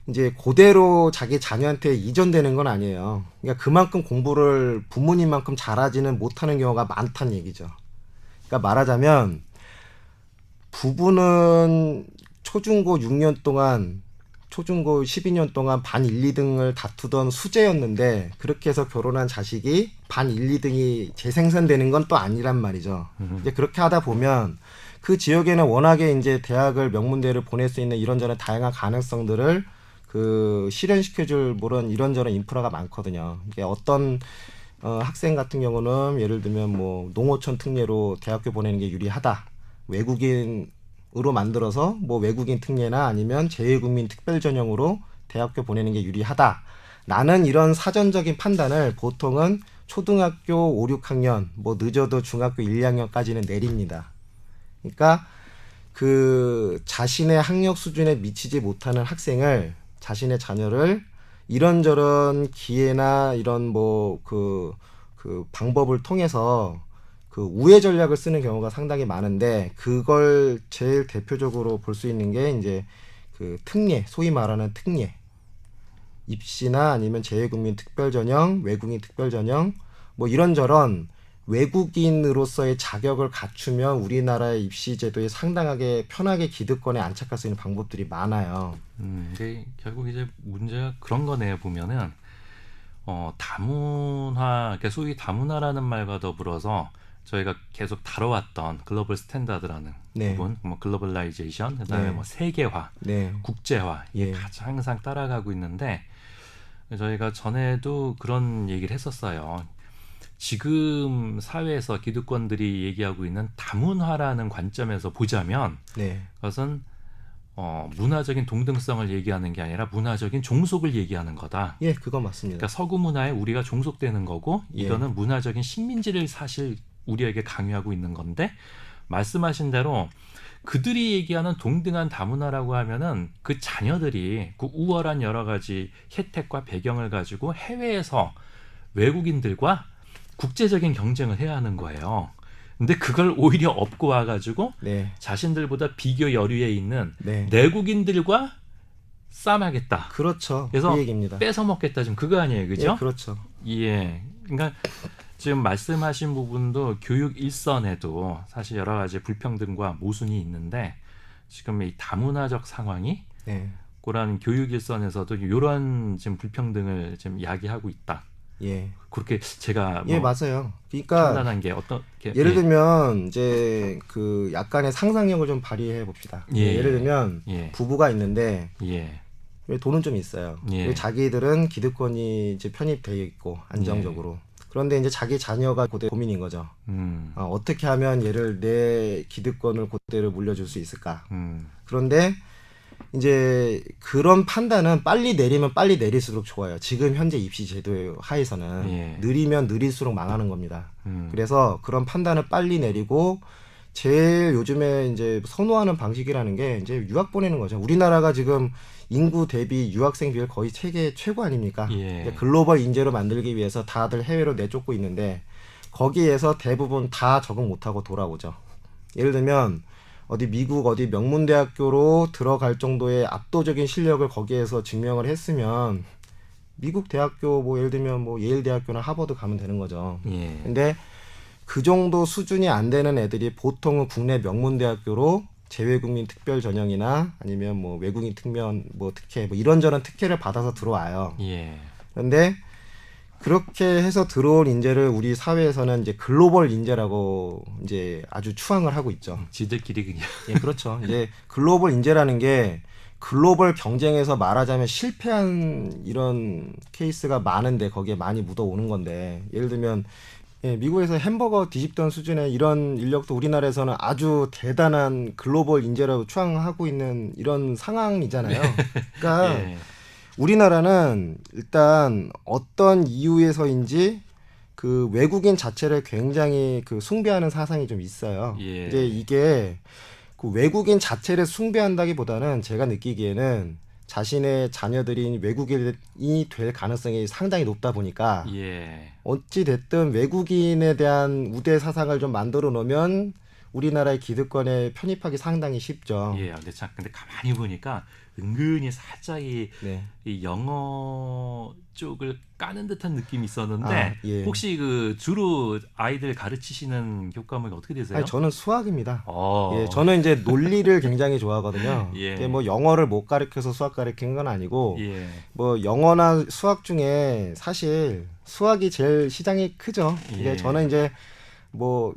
이제 그대로 자기 자녀한테 이전되는 건 아니에요. 그러니까 그만큼 공부를 부모님만큼 잘하지는 못하는 경우가 많다는 얘기죠. 그러니까 말하자면 부부는 초중고 6년 동안 초중고 12년 동안 반 1, 2등을 다투던 수재였는데 그렇게 해서 결혼한 자식이 반 1, 2등이 재생산되는 건 또 아니란 말이죠. 이제 그렇게 하다 보면 그 지역에는 워낙에 이제 대학을 명문대를 보낼 수 있는 이런저런 다양한 가능성들을 그 실현시켜줄 이런저런 인프라가 많거든요. 이게 어떤 학생 같은 경우는 예를 들면 뭐 농어촌 특례로 대학교 보내는 게 유리하다. 외국인으로 만들어서 뭐 외국인 특례나 아니면 재외국민 특별 전형으로 대학교 보내는 게 유리하다. 나는 이런 사전적인 판단을 보통은 초등학교 5, 6학년, 뭐 늦어도 중학교 1, 2학년까지는 내립니다. 그러니까 그 자신의 학력 수준에 미치지 못하는 학생을 자신의 자녀를 이런저런 기회나 이런 뭐 그 방법을 통해서 그 우회 전략을 쓰는 경우가 상당히 많은데 그걸 제일 대표적으로 볼 수 있는 게 이제 그 특례, 소위 말하는 특례. 입시나 아니면 재외국민 특별전형, 외국인 특별전형 뭐 이런저런 외국인으로서의 자격을 갖추면 우리나라의 입시 제도에 상당하게 편하게 기득권에 안착할 수 있는 방법들이 많아요. 근데 결국 이제 문제가 그런 거네요. 보면은 다문화, 그러니까 소위 다문화라는 말과 더불어서 저희가 계속 다뤄왔던 글로벌 스탠다드라는 네. 부분, 뭐 글로벌라이제이션, 그다음에 네. 뭐 세계화, 네. 국제화 이게 예. 가장 항상 따라가고 있는데 저희가 전에도 그런 얘기를 했었어요. 지금 사회에서 기득권들이 얘기하고 있는 다문화라는 관점에서 보자면 네. 그것은 문화적인 동등성을 얘기하는 게 아니라 문화적인 종속을 얘기하는 거다. 예, 그거 맞습니다. 그러니까 서구 문화에 우리가 종속되는 거고 예. 이거는 문화적인 식민지를 사실 우리에게 강요하고 있는 건데 말씀하신 대로 그들이 얘기하는 동등한 다문화라고 하면은 그 자녀들이 그 우월한 여러 가지 혜택과 배경을 가지고 해외에서 외국인들과 국제적인 경쟁을 해야 하는 거예요. 근데 그걸 오히려 업고 와가지고 네. 자신들보다 비교 여류에 있는 네. 내국인들과 싸움하겠다. 그렇죠. 그래서 그 얘기입니다. 뺏어 먹겠다. 지금 그거 아니에요, 그죠? 예, 그렇죠. 예. 그러니까 지금 말씀하신 부분도 교육 일선에도 사실 여러 가지 불평등과 모순이 있는데 지금 이 다문화적 상황이 네. 그런 교육 일선에서도 이런 지금 불평등을 지금 이야기하고 있다. 예. 그렇게 제가 예, 뭐 맞아요. 그러니까 판단한 게 어떻게 예를 들면 이제 그 약간의 상상력을 좀 발휘해 봅시다. 예. 예를 들면 예. 부부가 있는데 예. 왜 돈은 좀 있어요. 예. 왜 자기들은 기득권이 이제 편입되어 있고 안정적으로. 그런데 이제 자기 자녀가 그대 고민인 거죠. 어떻게 하면 얘를 내 기득권을 그대로 물려줄 수 있을까? 그런데 이제 그런 판단은 빨리 내리면 빨리 내릴수록 좋아요. 지금 현재 입시 제도 하에서는 예. 느리면 느릴수록 망하는 겁니다. 그래서 그런 판단을 빨리 내리고 제일 요즘에 이제 선호하는 방식이라는 게 이제 유학 보내는 거죠. 우리나라가 지금 인구 대비 유학생 비율 거의 세계 최고 아닙니까? 예. 글로벌 인재로 만들기 위해서 다들 해외로 내쫓고 있는데 거기에서 대부분 다 적응 못하고 돌아오죠. 예를 들면 어디 미국 어디 명문대학교로 들어갈 정도의 압도적인 실력을 거기에서 증명을 했으면 미국 대학교 뭐 예를 들면 뭐 예일대학교나 하버드 가면 되는 거죠. 예. 근데 그 정도 수준이 안 되는 애들이 보통은 국내 명문대학교로 재외국민 특별 전형이나 아니면 뭐 외국인 특면 뭐 특혜 뭐 이런저런 특혜를 받아서 들어와요. 예. 그런데 그렇게 해서 들어온 인재를 우리 사회에서는 이제 글로벌 인재라고 이제 아주 추앙을 하고 있죠. 지들끼리 그냥 예, 그렇죠. 이제 글로벌 인재라는 게 글로벌 경쟁에서 말하자면 실패한 이런 케이스가 많은데 거기에 많이 묻어오는 건데 예를 들면 예, 미국에서 햄버거 뒤집던 수준의 이런 인력도 우리나라에서는 아주 대단한 글로벌 인재라고 추앙하고 있는 이런 상황이잖아요. 그러니까 예. 우리나라는 일단 어떤 이유에서인지 그 외국인 자체를 굉장히 그 숭배하는 사상이 좀 있어요. 예. 이제 이게 그 외국인 자체를 숭배한다기보다는 제가 느끼기에는 자신의 자녀들이 외국인이 될 가능성이 상당히 높다 보니까 예. 어찌 됐든 외국인에 대한 우대 사상을 좀 만들어 놓으면 우리나라의 기득권에 편입하기 상당히 쉽죠. 예. 근데 가만히 보니까 은근히 살짝 이 네. 영어 쪽을 까는 듯한 느낌이 있었는데 아, 예. 혹시 그 주로 아이들 가르치시는 교과목이 어떻게 되세요? 아니, 저는 수학입니다. 어. 예, 저는 이제 논리를 굉장히 좋아하거든요. 예. 이게 뭐 영어를 못 가르쳐서 수학 가르치는 건 아니고 예. 뭐 영어나 수학 중에 사실 수학이 제일 시장이 크죠. 예. 이게 저는 이제 뭐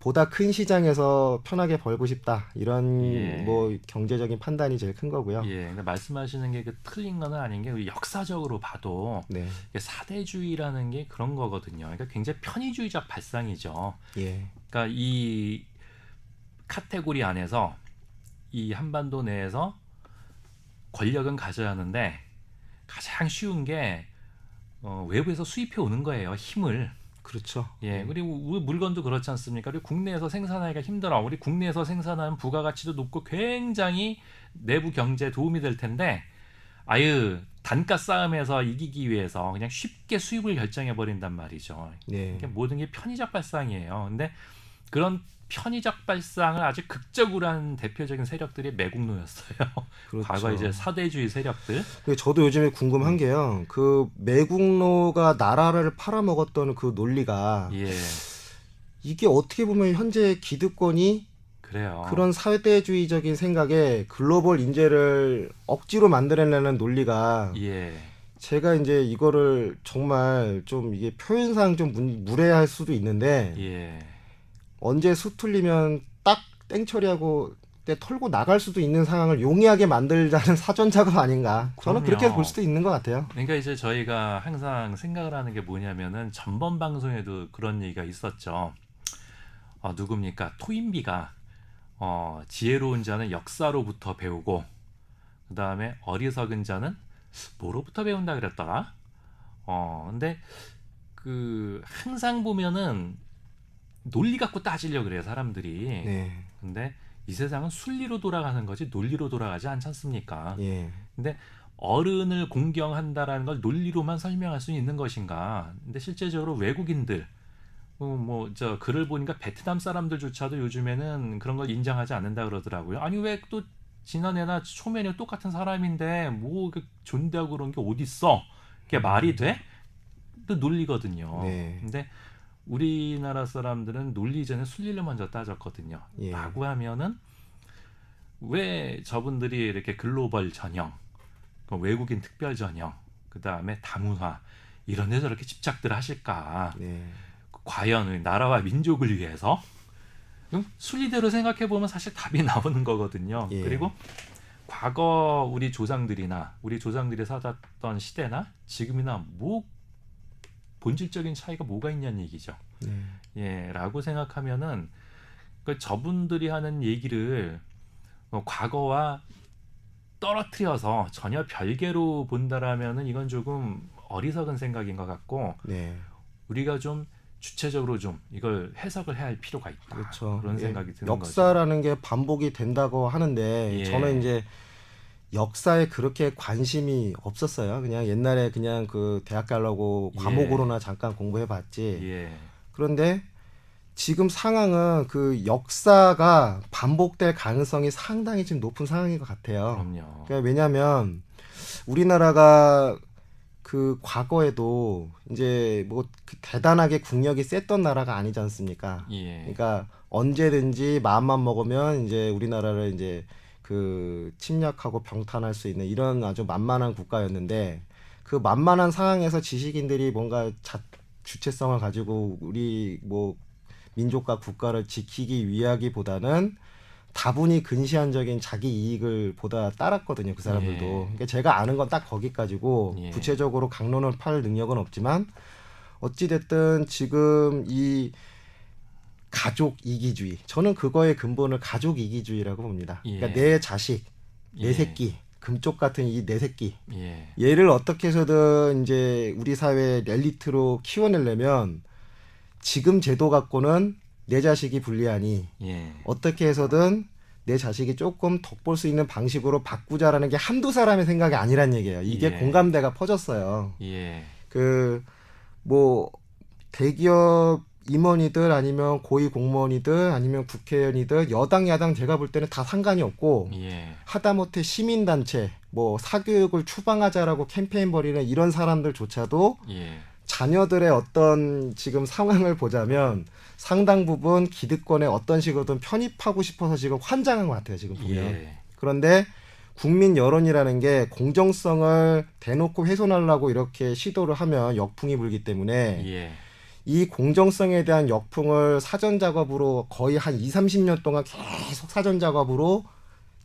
보다 큰 시장에서 편하게 벌고 싶다 이런 예. 뭐 경제적인 판단이 제일 큰 거고요. 예, 근데 말씀하시는 게 그 틀린 건 아닌 게 역사적으로 봐도 네, 이게 사대주의라는 게 그런 거거든요. 그러니까 굉장히 편의주의적 발상이죠. 예, 그러니까 이 카테고리 안에서 이 한반도 내에서 권력은 가져야 하는데 가장 쉬운 게 외부에서 수입해 오는 거예요. 힘을. 그렇죠. 예, 그리고 우리 물건도 그렇지 않습니까? 그리고 국내에서 생산하기가 힘들어. 우리 국내에서 생산하는 부가가치도 높고 굉장히 내부 경제에 도움이 될 텐데, 아유, 단가 싸움에서 이기기 위해서 그냥 쉽게 수입을 결정해 버린단 말이죠. 네, 이게 모든 게 편의적 발상이에요. 근데 그런 편의적 발상을 아주 극적으로 한 대표적인 세력들이 매국노였어요. 과거 그렇죠. 이제 사대주의 세력들. 근데 저도 요즘에 궁금한 게요. 그 매국노가 나라를 팔아먹었던 그 논리가 예, 이게 어떻게 보면 현재 기득권이 그래요. 그런 사회주의적인 생각에 글로벌 인재를 억지로 만들어내는 논리가 예, 제가 이제 이거를 정말 좀 이게 표현상 좀 무례할 수도 있는데 예. 언제 수틀리면 딱 땡처리하고 때 털고 나갈 수도 있는 상황을 용이하게 만들자는 사전 작업 아닌가. 저는 그렇게 그럼요. 볼 수도 있는 것 같아요. 그러니까 이제 저희가 항상 생각을 하는 게 뭐냐면은 전번 방송에도 그런 얘기가 있었죠. 누굽니까? 토인비가 지혜로운 자는 역사로부터 배우고 그 다음에 어리석은 자는 뭐로부터 배운다 그랬더라? 근데 그 항상 보면은 논리 갖고 따지려 그래요 사람들이. 네, 근데 이 세상은 순리로 돌아가는 거지 논리로 돌아가지 않지 않습니까? 예, 근데 어른을 공경한다라는 걸 논리로만 설명할 수 있는 것인가? 근데 실제적으로 외국인들 뭐 저 글을 보니까 베트남 사람들조차도 요즘에는 그런 걸 인정하지 않는다 그러더라고요. 아니 왜 또 지난해나 초면에 똑같은 사람인데 뭐 존대하고 그런 게 어디 있어? 그게 말이 돼? 또 논리거든요. 네, 근데 우리나라 사람들은 논리 전에 순리를 먼저 따졌거든요. 예, 라고 하면은 왜 저분들이 이렇게 글로벌 전형, 외국인 특별 전형, 그 다음에 다문화 이런 데 저렇게 집착들 하실까? 네, 과연 나라와 민족을 위해서? 순리대로 생각해 보면 사실 답이 나오는 거거든요. 예, 그리고 과거 우리 조상들이 살았던 시대나 지금이나 뭐 본질적인 차이가 뭐가 있냐는 얘기죠. 네, 라고 생각하면은 그 저분들이 하는 얘기를 과거와 떨어뜨려서 전혀 별개로 본다라면은 이건 조금 어리석은 생각인 것 같고 네. 우리가 좀 주체적으로 좀 이걸 해석을 해야 할 필요가 있다. 그렇죠. 그런 예, 생각이 드는 거죠. 역사라는 게 반복이 된다고 하는데 예. 저는 이제 역사에 그렇게 관심이 없었어요. 그냥 옛날에 그냥 그 대학 가려고 예. 과목으로나 잠깐 공부해 봤지. 예. 그런데 지금 상황은 그 역사가 반복될 가능성이 상당히 지금 높은 상황인 것 같아요. 그럼요. 그러니까 왜냐하면 우리나라가 그 과거에도 이제 뭐 대단하게 국력이 셌던 나라가 아니지 않습니까? 예. 그러니까 언제든지 마음만 먹으면 이제 우리나라를 이제 그 침략하고 병탄할 수 있는 이런 아주 만만한 국가였는데 그 만만한 상황에서 지식인들이 뭔가 주체성을 가지고 우리 뭐 민족과 국가를 지키기 위하기보다는 다분히 근시안적인 자기 이익을 보다 따랐거든요. 그 사람들도. 예. 그러니까 제가 아는 건 딱 거기까지고 예. 구체적으로 강론을 팔 능력은 없지만 어찌됐든 지금 이 가족 이기주의 저는 그거의 근본을 가족 이기주의라고 봅니다. 예. 그러니까 내 자식, 내 예. 새끼, 금쪽 같은 이 내 새끼 예. 얘를 어떻게 해서든 이제 우리 사회 엘리트로 키워내려면 지금 제도 갖고는 내 자식이 불리하니 예. 어떻게 해서든 내 자식이 조금 덕볼 수 있는 방식으로 바꾸자라는 게 한두 사람의 생각이 아니란 얘기예요. 이게 예. 공감대가 퍼졌어요. 예. 그 뭐 대기업 임원이들 아니면 고위 공무원이들 아니면 국회의원이들 여당 야당 제가 볼 때는 다 상관이 없고 예. 하다못해 시민단체 뭐 사교육을 추방하자라고 캠페인 벌이는 이런 사람들조차도 예. 자녀들의 어떤 지금 상황을 보자면 상당 부분 기득권에 어떤 식으로든 편입하고 싶어서 지금 환장한 것 같아요. 지금 보면. 예. 그런데 국민 여론이라는 게 공정성을 대놓고 훼손하려고 이렇게 시도를 하면 역풍이 불기 때문에 예. 이 공정성에 대한 역풍을 사전 작업으로 거의 한 2, 30년 동안 계속 사전 작업으로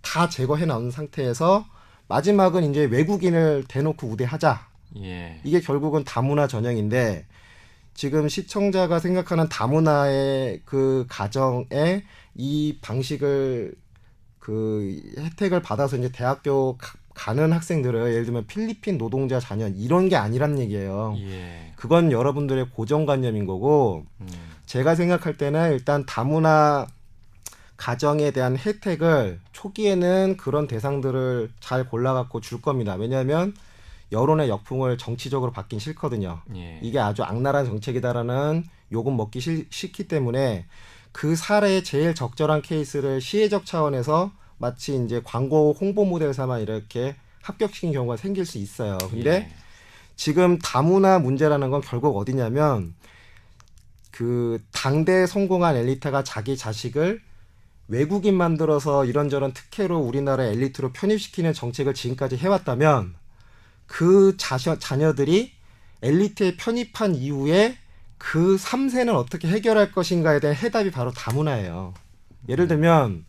다 제거해 나온 상태에서 마지막은 이제 외국인을 대놓고 우대하자. 예. 이게 결국은 다문화 전형인데 지금 시청자가 생각하는 다문화의 그 가정에 이 방식을 그 혜택을 받아서 이제 대학교 가는 학생들을 예를 들면 필리핀 노동자 자녀 이런 게 아니란 얘기예요. 예. 그건 여러분들의 고정관념인 거고 제가 생각할 때는 일단 다문화 가정에 대한 혜택을 초기에는 그런 대상들을 잘 골라갖고 줄 겁니다. 왜냐하면 여론의 역풍을 정치적으로 받긴 싫거든요. 예. 이게 아주 악랄한 정책이다라는 욕은 먹기 싫기 때문에 그 사례에 제일 적절한 케이스를 시혜적 차원에서 마치 이제 광고 홍보 모델 삼아 이렇게 합격시킨 경우가 생길 수 있어요. 근데 예. 지금 다문화 문제라는 건 결국 어디냐면 그 당대에 성공한 엘리트가 자기 자식을 외국인 만들어서 이런저런 특혜로 우리나라 엘리트로 편입시키는 정책을 지금까지 해왔다면 그 자녀들이 엘리트에 편입한 이후에 그 3세는 어떻게 해결할 것인가에 대한 해답이 바로 다문화예요. 예를 들면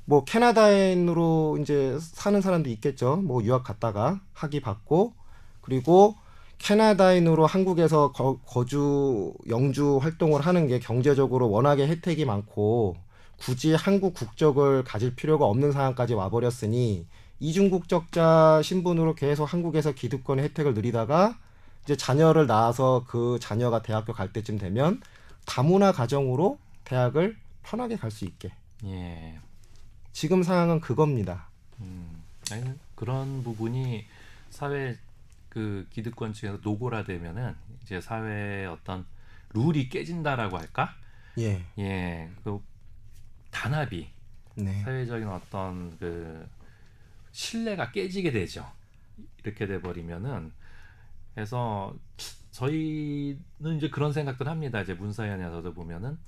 뭐 캐나다인으로 이제 사는 사람도 있겠죠. 뭐 유학 갔다가 학위 받고 그리고 캐나다인으로 한국에서 거주 영주 활동을 하는 게 경제적으로 워낙에 혜택이 많고 굳이 한국 국적을 가질 필요가 없는 상황까지 와버렸으니 이중국적자 신분으로 계속 한국에서 기득권의 혜택을 누리다가 이제 자녀를 낳아서 그 자녀가 대학교 갈 때쯤 되면 다문화 가정으로 대학을 편하게 갈 수 있게. 예. 지금 상황은 그겁니다. 아니, 그런 부분이 사회 그 기득권 측에서 노골화되면은 이제 사회의 어떤 룰이 깨진다라고 할까? 예. 예. 그 단합이 네. 사회적인 어떤 그 신뢰가 깨지게 되죠. 이렇게 돼 버리면은 그래서 저희는 이제 그런 생각들 합니다. 이제 문사위원회에서도 보면은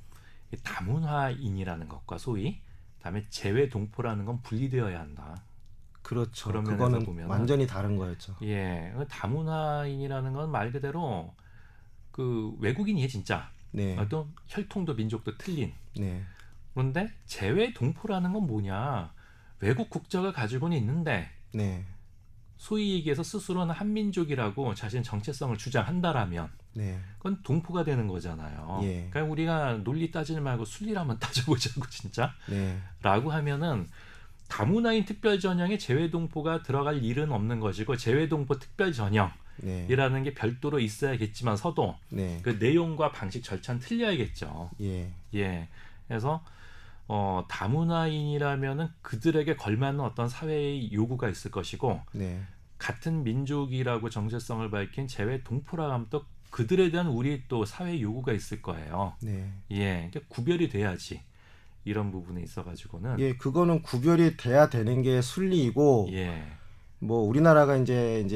이 다문화인이라는 것과 소위 그다음에 재외 동포라는 건 분리되어야 한다. 그렇죠. 그런 면에서 그거는 보면은 완전히 다른 거였죠. 예, 다문화인이라는 건 말 그대로 그 외국인이에요, 진짜. 네. 또 혈통도 민족도 틀린. 네. 그런데 재외 동포라는 건 뭐냐? 외국 국적을 가지고는 있는데 네. 소위 얘기해서 스스로는 한민족이라고 자신 정체성을 주장한다라면 네. 그건 동포가 되는 거잖아요. 예. 그러니까 우리가 논리 따지지 말고 순리를 한번 따져보자고 진짜. 네. 라고 하면은 다문화인 특별 전형에 재외 동포가 들어갈 일은 없는 것이고 재외 동포 특별 전형이라는 네. 게 별도로 있어야겠지만서도 네. 그 내용과 방식 절차는 틀려야겠죠. 예. 예. 그래서 다문화인이라면은 그들에게 걸맞는 어떤 사회의 요구가 있을 것이고 네. 같은 민족이라고 정체성을 밝힌 재외 동포라 하면 또 그들에 대한 우리 또 사회 요구가 있을 거예요. 네. 예, 그러니까 구별이 돼야지 이런 부분에 있어가지고는 예, 그거는 구별이 돼야 되는 게 순리이고 예, 뭐 우리나라가 이제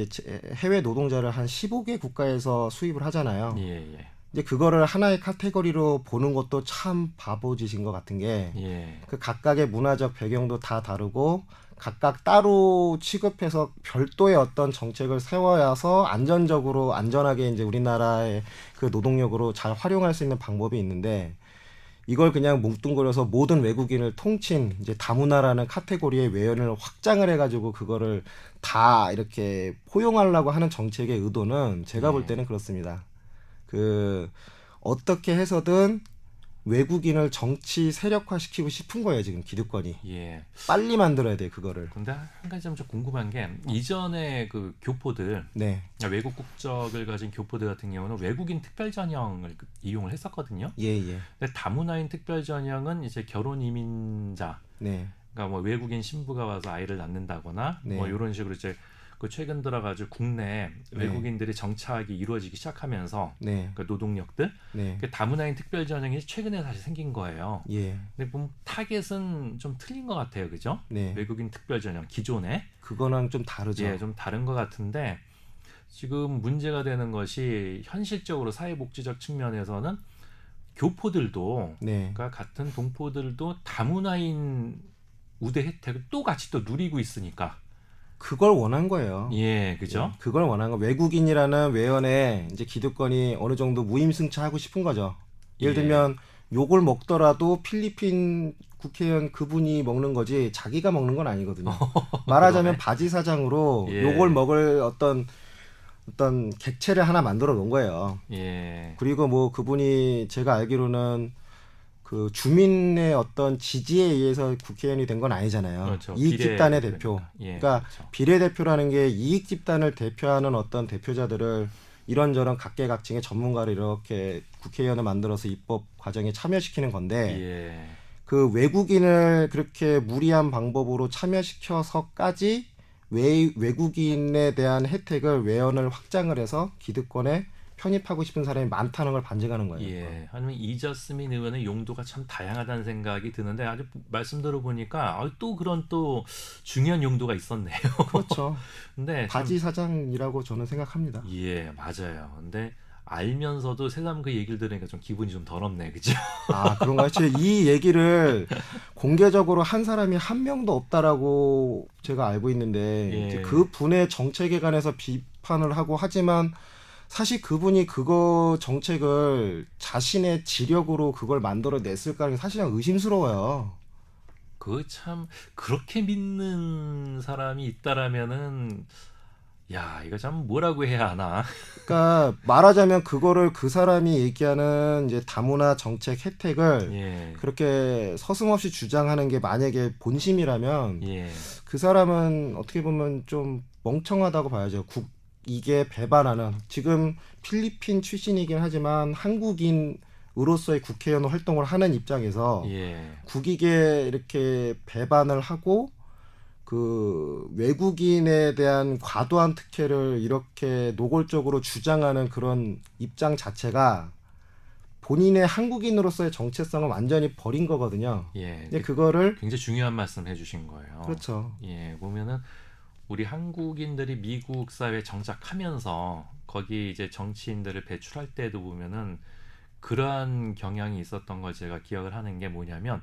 해외 노동자를 한 15개 국가에서 수입을 하잖아요. 예, 예, 이제 그거를 하나의 카테고리로 보는 것도 참 바보짓인 것 같은 게 예, 그 각각의 문화적 배경도 다 다르고 각각 따로 취급해서 별도의 어떤 정책을 세워야서 안전하게 이제 우리나라의 그 노동력으로 잘 활용할 수 있는 방법이 있는데 이걸 그냥 뭉뚱그려서 모든 외국인을 통친 이제 다문화라는 카테고리의 외연을 확장을 해가지고 그거를 다 이렇게 포용하려고 하는 정책의 의도는 제가 볼 때는 그렇습니다. 그 어떻게 해서든 외국인을 정치 세력화시키고 싶은 거예요 지금 기득권이. 예. 빨리 만들어야 돼 그거를. 근데 한 가지 좀 궁금한 게 이전에 그 교포들 네. 외국 국적을 가진 교포들 같은 경우는 외국인 특별 전형을 이용을 했었거든요. 예. 근데 다문화인 특별 전형은 이제 결혼 이민자, 네. 그러니까 뭐 외국인 신부가 와서 아이를 낳는다거나 네. 뭐 이런 식으로 이제 그 최근 들어가지고 국내 네. 외국인들이 정착이 이루어지기 시작하면서 네. 그 노동력들 네. 그 다문화인 특별 전형이 최근에 다시 생긴 거예요. 예. 근데 보면 타겟은 좀 틀린 것 같아요, 그죠? 네. 외국인 특별 전형 기존에 그거랑 좀 다르죠. 예, 좀 다른 것 같은데 지금 문제가 되는 것이 현실적으로 사회복지적 측면에서는 교포들도 네. 그러니까 같은 동포들도 다문화인 우대 혜택을 또 같이 또 누리고 있으니까 그걸 원한 거예요. 예, 그죠? 그걸 원한 거. 외국인이라는 외연에 이제 기득권이 어느 정도 무임승차하고 싶은 거죠. 예를 예. 들면 욕을 먹더라도 필리핀 국회의원 그분이 먹는 거지 자기가 먹는 건 아니거든요. 말하자면 그러네. 바지 사장으로 예. 욕을 먹을 어떤 객체를 하나 만들어 놓은 거예요. 예. 그리고 뭐 그분이 제가 알기로는 그 주민의 어떤 지지에 의해서 국회의원이 된 건 아니잖아요. 그렇죠. 이익 집단의 대표. 그러니까. 예, 그러니까 그렇죠. 비례대표라는 게 이익 집단을 대표하는 어떤 대표자들을 이런저런 각계각층의 전문가를 이렇게 국회의원을 만들어서 입법 과정에 참여시키는 건데 예. 그 외국인을 그렇게 무리한 방법으로 참여시켜서까지 외국인에 대한 혜택을 외연을 확장을 해서 기득권에 편입하고 싶은 사람이 많다는 걸 반증하는 거예요. 예. 아니면 이저스민 의원의 용도가 참 다양하다는 생각이 드는데 아주 말씀 들어보니까 또 그런 또 중요한 용도가 있었네요. 그렇죠. 근데 참 바지 사장이라고 저는 생각합니다. 예, 맞아요. 근데 알면서도 새삼 그 얘기를 들으니까 좀 기분이 좀 더럽네. 그죠? 아, 그런가요? 제가 이 얘기를 공개적으로 한 사람이 한 명도 없다라고 제가 알고 있는데 예. 이제 그 분의 정책에 관해서 비판을 하고 하지만 사실 그분이 그거 정책을 자신의 지력으로 그걸 만들어냈을까는 게 사실은 의심스러워요. 그 참 그렇게 믿는 사람이 있다라면은 야, 이거 참 뭐라고 해야 하나? 그러니까 말하자면 그거를 그 사람이 얘기하는 이제 다문화 정책 혜택을 예. 그렇게 서슴없이 주장하는 게 만약에 본심이라면 예. 그 사람은 어떻게 보면 좀 멍청하다고 봐야죠. 이게 배반하는 지금 필리핀 출신이긴 하지만 한국인으로서의 국회의원 활동을 하는 입장에서 예. 국익에 이렇게 배반을 하고 그 외국인에 대한 과도한 특혜를 이렇게 노골적으로 주장하는 그런 입장 자체가 본인의 한국인으로서의 정체성을 완전히 버린 거거든요. 예. 근데 그거를 굉장히 중요한 말씀 해주신 거예요. 그렇죠. 예, 보면은 우리 한국인들이 미국 사회에 정착하면서 거기 이제 정치인들을 배출할 때도 보면은 그러한 경향이 있었던 걸 제가 기억을 하는 게 뭐냐면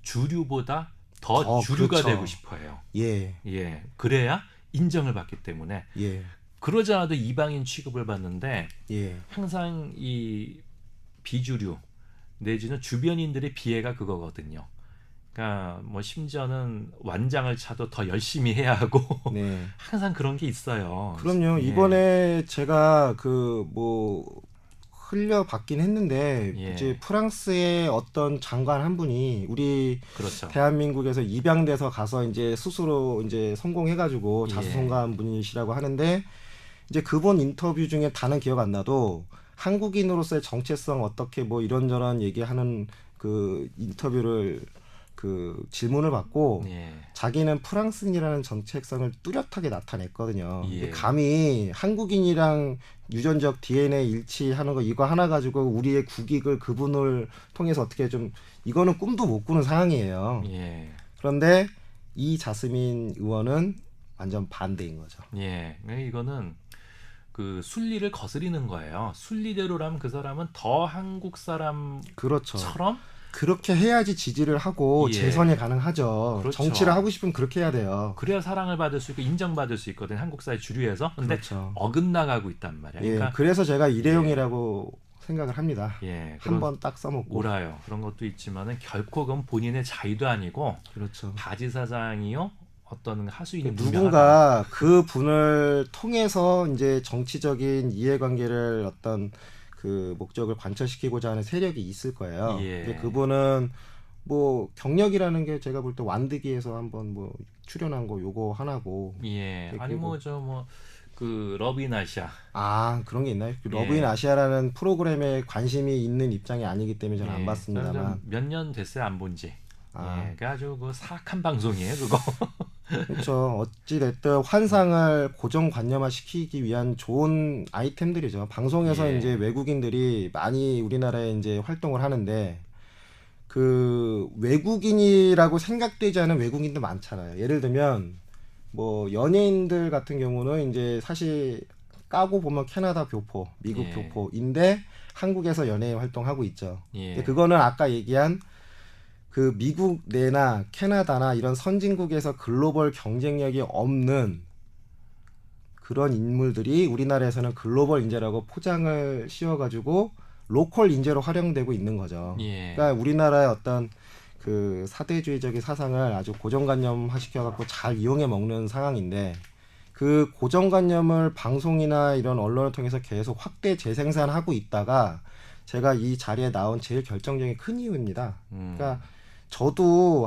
주류보다 더 주류가 그렇죠. 되고 싶어요. 예, 예, 그래야 인정을 받기 때문에 예, 그러지 않아도 이방인 취급을 받는데 예. 항상 이 비주류 내지는 주변인들의 비애가 그거거든요. 그러니까 뭐 심지어는 완장을 차도 더 열심히 해야 하고 네. 항상 그런 게 있어요. 그럼요. 예. 이번에 제가 그 뭐 흘려봤긴 했는데 예. 이제 프랑스의 어떤 장관 한 분이 우리 그렇죠. 대한민국에서 입양돼서 가서 이제 스스로 이제 성공해가지고 예. 자수성가한 분이시라고 하는데 이제 그분 인터뷰 중에 다는 기억 안 나도 한국인으로서의 정체성 어떻게 뭐 이런저런 얘기하는 그 인터뷰를 그 질문을 받고 예. 자기는 프랑스인이라는 정체성을 뚜렷하게 나타냈거든요. 예. 근데 감히 한국인이랑 유전적 DNA 일치하는 거 이거 하나 가지고 우리의 국익을 그분을 통해서 어떻게 좀 이거는 꿈도 못 꾸는 상황이에요. 예. 그런데 이 자스민 의원은 완전 반대인 거죠. 예. 이거는 그 순리를 거스리는 거예요. 순리대로라면 그 사람은 더 한국 사람처럼 그렇죠. 그렇게 해야지 지지를 하고 예. 재선이 가능하죠. 그렇죠. 정치를 하고 싶으면 그렇게 해야 돼요. 그래야 사랑을 받을 수 있고 인정받을 수 있거든 한국 사회 주류에서. 근데 그렇죠. 어긋나가고 있단 말이야. 예, 그러니까 그래서 제가 일회용이라고 생각을 합니다. 예, 한 번 딱 써먹고. 옳아요. 그런 것도 있지만은 결코 그건 본인의 자의도 아니고 그렇죠. 바지 사장이요 어떤 하수인이 누군가 그 분을 통해서 이제 정치적인 이해관계를 어떤 그 목적을 관철시키고자 하는 세력이 있을 거예요. 예. 근데 그분은 뭐 경력이라는 게 제가 볼 때 완득이에서 한번 뭐 출연한 거 요거 하나고. 예, 아니 그리고- 뭐 저 뭐 그 러브인 아시아 아 그런 게 있나요? 그 예. 러브인 아시아라는 프로그램에 관심이 있는 입장이 아니기 때문에 저는 안 봤습니다만. 몇 년 됐어요 안 본지. 아. 예, 그 아주 그 사악한 방송이에요 그거. 그렇죠. 어찌 됐든 환상을 고정관념화 시키기 위한 좋은 아이템들이죠. 방송에서 예. 이제 외국인들이 많이 우리나라에 이제 활동을 하는데 그 외국인이라고 생각되지 않은 외국인도 많잖아요. 예를 들면 뭐 연예인들 같은 경우는 이제 사실 까고 보면 캐나다 교포, 미국 예. 교포인데 한국에서 연예인 활동하고 있죠. 예. 근데 그거는 아까 얘기한 그 미국 내나 캐나다나 이런 선진국에서 글로벌 경쟁력이 없는 그런 인물들이 우리나라에서는 글로벌 인재라고 포장을 씌워가지고 로컬 인재로 활용되고 있는 거죠. 예. 그러니까 우리나라의 어떤 그 사대주의적인 사상을 아주 고정관념화 시켜갖고 잘 이용해 먹는 상황인데 그 고정관념을 방송이나 이런 언론을 통해서 계속 확대 재생산하고 있다가 제가 이 자리에 나온 제일 결정적인 큰 이유입니다. 그러니까 저도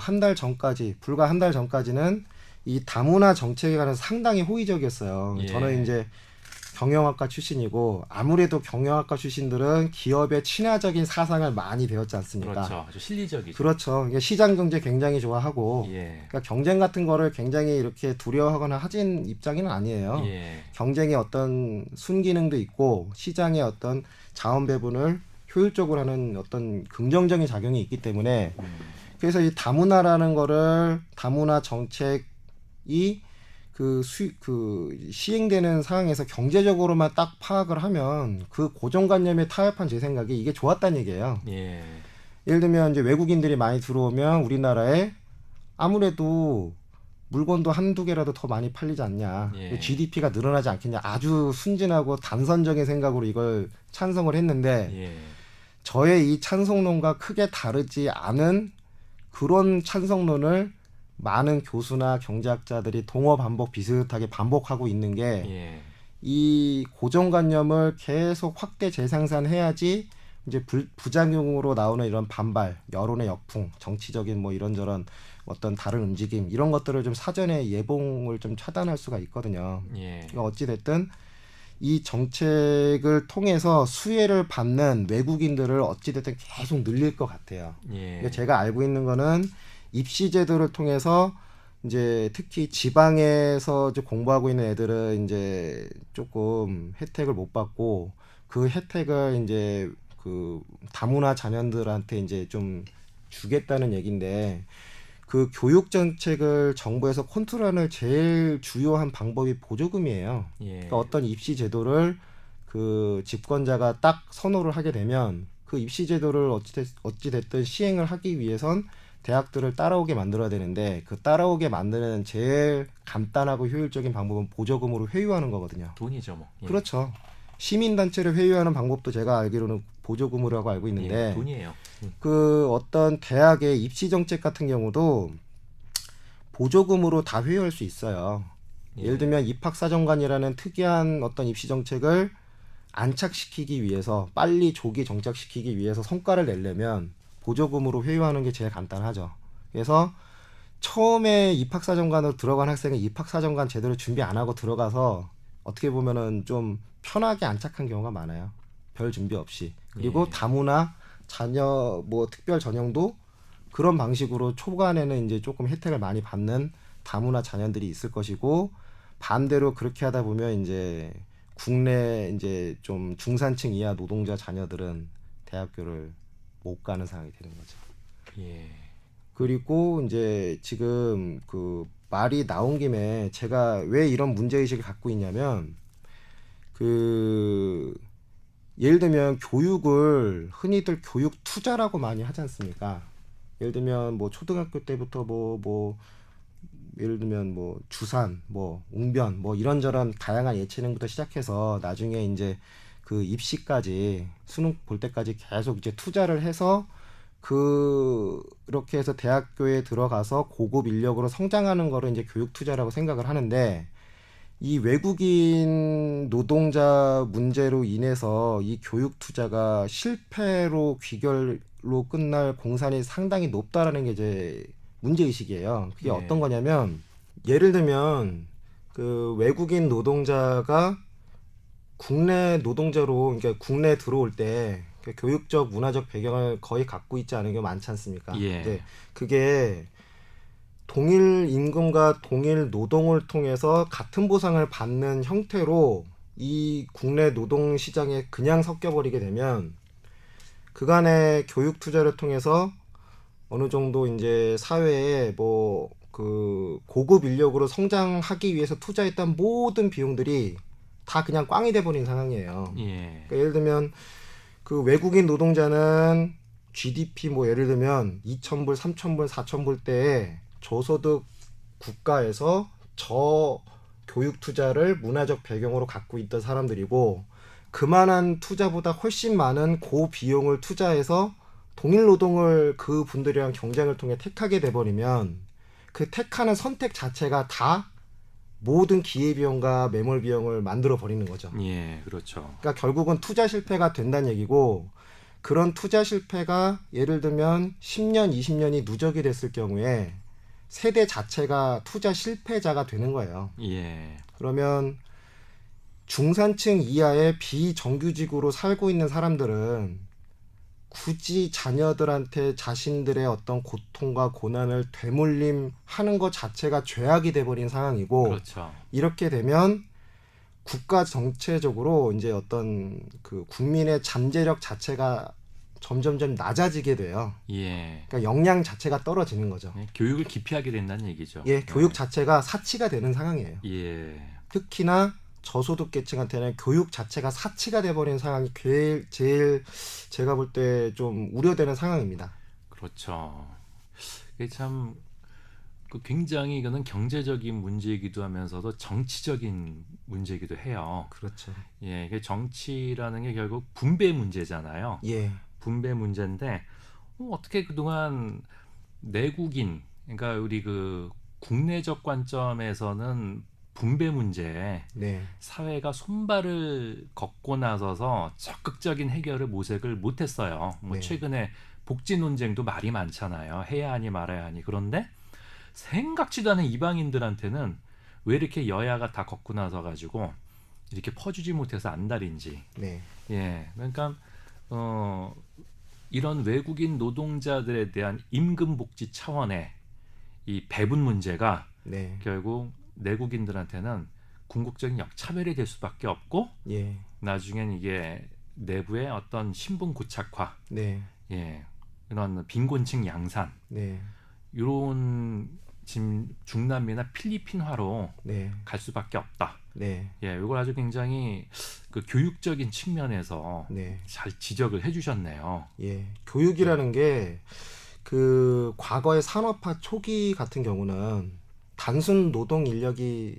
불과 한 달 전까지는 이 다문화 정책에 관해서 상당히 호의적이었어요. 예. 저는 이제 경영학과 출신이고 아무래도 경영학과 출신들은 기업의 친화적인 사상을 많이 배웠지 않습니까? 그렇죠. 아주 실리적이죠. 그렇죠. 그러니까 시장 경제 굉장히 좋아하고 예. 그러니까 경쟁 같은 거를 굉장히 이렇게 두려워하거나 하진 입장은 아니에요. 예. 경쟁의 어떤 순기능도 있고 시장의 어떤 자원 배분을 효율적으로 하는 어떤 긍정적인 작용이 있기 때문에 그래서 이 다문화라는 거를 다문화 정책이 그 시행되는 상황에서 경제적으로만 딱 파악을 하면 그 고정관념에 타협한 제 생각에 이게 좋았다는 얘기예요. 예. 예를 들면 이제 외국인들이 많이 들어오면 우리나라에 아무래도 물건도 한두 개라도 더 많이 팔리지 않냐. 예. GDP가 늘어나지 않겠냐. 아주 순진하고 단선적인 생각으로 이걸 찬성을 했는데 예. 저의 이 찬성론과 크게 다르지 않은 그런 찬성론을 많은 교수나 경제학자들이 동어 반복 비슷하게 반복하고 있는 게 이 예. 고정관념을 계속 확대 재생산해야지 이제 부작용으로 나오는 이런 반발, 여론의 역풍, 정치적인 뭐 이런저런 어떤 다른 움직임 이런 것들을 좀 사전에 예봉을 좀 차단할 수가 있거든요. 예. 그러니까 어찌 됐든 이 정책을 통해서 수혜를 받는 외국인들을 어찌 됐든 계속 늘릴 것 같아요. 예. 그러니까 제가 알고 있는 거는 입시 제도를 통해서 이제 특히 지방에서 이제 공부하고 있는 애들은 이제 조금 혜택을 못 받고 그 혜택을 이제 그 다문화 자녀들한테 이제 좀 주겠다는 얘긴데 그 교육 정책을 정부에서 컨트롤하는 제일 주요한 방법이 보조금이에요. 예. 그러니까 어떤 입시 제도를 그 집권자가 딱 선호를 하게 되면 그 입시 제도를 어찌 됐든 시행을 하기 위해선 대학들을 따라오게 만들어야 되는데 그 따라오게 만드는 제일 간단하고 효율적인 방법은 보조금으로 회유하는 거거든요. 돈이죠, 뭐. 예. 그렇죠. 시민단체를 회유하는 방법도 제가 알기로는 보조금으로 알고 있는데 예. 돈이에요. 그 어떤 대학의 입시 정책 같은 경우도 보조금으로 다 회유할 수 있어요. 예. 예를 들면 입학사정관이라는 특이한 어떤 입시 정책을 안착시키기 위해서 빨리 조기 정착시키기 위해서 성과를 내려면 보조금으로 회유하는 게 제일 간단하죠. 그래서 처음에 입학사정관으로 들어간 학생은 입학사정관 제대로 준비 안 하고 들어가서 어떻게 보면은 좀 편하게 안착한 경우가 많아요. 별 준비 없이. 그리고 예. 다문화 자녀 뭐 특별 전형도 그런 방식으로 초반에는 이제 조금 혜택을 많이 받는 다문화 자녀들이 있을 것이고 반대로 그렇게 하다 보면 이제 국내 이제 좀 중산층 이하 노동자 자녀들은 대학교를 못 가는 상황이 되는 거죠. 예. 그리고 이제 지금 그 말이 나온 김에 제가 왜 이런 문제의식을 갖고 있냐면 그 예를 들면 교육을 흔히들 교육 투자라고 많이 하지 않습니까? 예를 들면 뭐 초등학교 때부터 뭐 예를 들면 뭐 주산, 뭐 웅변, 뭐 이런저런 다양한 예체능부터 시작해서 나중에 이제 그 입시까지 수능 볼 때까지 계속 이제 투자를 해서 그렇게 해서 대학교에 들어가서 고급 인력으로 성장하는 거를 이제 교육 투자라고 생각을 하는데 이 외국인 노동자 문제로 인해서 이 교육 투자가 실패로 귀결로 끝날 공산이 상당히 높다라는 게 이제 문제의식이에요. 그게 예. 어떤 거냐면 예를 들면 그 외국인 노동자가 국내 노동자로 그러니까 국내에 들어올 때 교육적 문화적 배경을 거의 갖고 있지 않은 게 많지 않습니까? 예. 근데 그게 동일 임금과 동일 노동을 통해서 같은 보상을 받는 형태로 이 국내 노동 시장에 그냥 섞여버리게 되면 그간의 교육 투자를 통해서 어느 정도 이제 사회에 뭐 그 고급 인력으로 성장하기 위해서 투자했던 모든 비용들이 다 그냥 꽝이 돼버린 상황이에요. 예. 그러니까 예를 들면 그 외국인 노동자는 GDP 뭐 예를 들면 2,000불, 3,000불, 4,000불 때에 저소득 국가에서 교육 투자를 문화적 배경으로 갖고 있던 사람들이고 그만한 투자보다 훨씬 많은 고비용을 투자해서 동일 노동을 그 분들이랑 경쟁을 통해 택하게 돼버리면 그 택하는 선택 자체가 다 모든 기회비용과 매몰비용을 만들어 버리는 거죠. 예, 그렇죠. 그러니까 결국은 투자 실패가 된다는 얘기고 그런 투자 실패가 예를 들면 10년, 20년이 누적이 됐을 경우에 세대 자체가 투자 실패자가 되는 거예요. 예, 그러면 중산층 이하의 비정규직으로 살고 있는 사람들은 굳이 자녀들한테 자신들의 어떤 고통과 고난을 되물림하는 것 자체가 죄악이 돼버린 상황이고 그렇죠. 이렇게 되면 국가 정체적으로 이제 어떤 그 국민의 잠재력 자체가 점점점 낮아지게 돼요. 예, 그러니까 역량 자체가 떨어지는 거죠. 예, 교육을 기피하게 된다는 얘기죠. 예, 교육 자체가 사치가 되는 상황이에요. 예, 특히나 저소득 계층한테는 교육 자체가 사치가 돼버린 상황이 제일 제가 볼 때 좀 우려되는 상황입니다. 그렇죠. 이게 참 굉장히 이거는 경제적인 문제이기도 하면서도 정치적인 문제이기도 해요. 그렇죠. 예, 이게 정치라는 게 결국 분배 문제잖아요. 예, 분배 문제인데 어떻게 그동안 내국인, 그러니까 우리 그 국내적 관점에서는 분배 문제에 네, 사회가 손발을 걷고 나서서 적극적인 해결을 모색을 못했어요. 뭐 네. 최근에 복지 논쟁도 말이 많잖아요. 해야 하니 말아야 하니. 그런데 생각지도 않은 이방인들한테는 왜 이렇게 여야가 다 걷고 나서 가지고 이렇게 퍼주지 못해서 안달인지. 네, 예, 그러니까 이런 외국인 노동자들에 대한 임금 복지 차원의 이 배분 문제가 네, 결국 내국인들한테는 궁극적인 역차별이 될 수밖에 없고 예, 나중엔 이게 내부의 어떤 신분 고착화, 네, 예, 이런 빈곤층 양산, 네, 이런 지금 중남미나 필리핀화로 네, 갈 수밖에 없다. 네, 예, 이걸 아주 굉장히 그 교육적인 측면에서 네. 잘 지적을 해주셨네요. 예, 교육이라는 게 그 과거의 산업화 초기 같은 경우는 단순 노동 인력이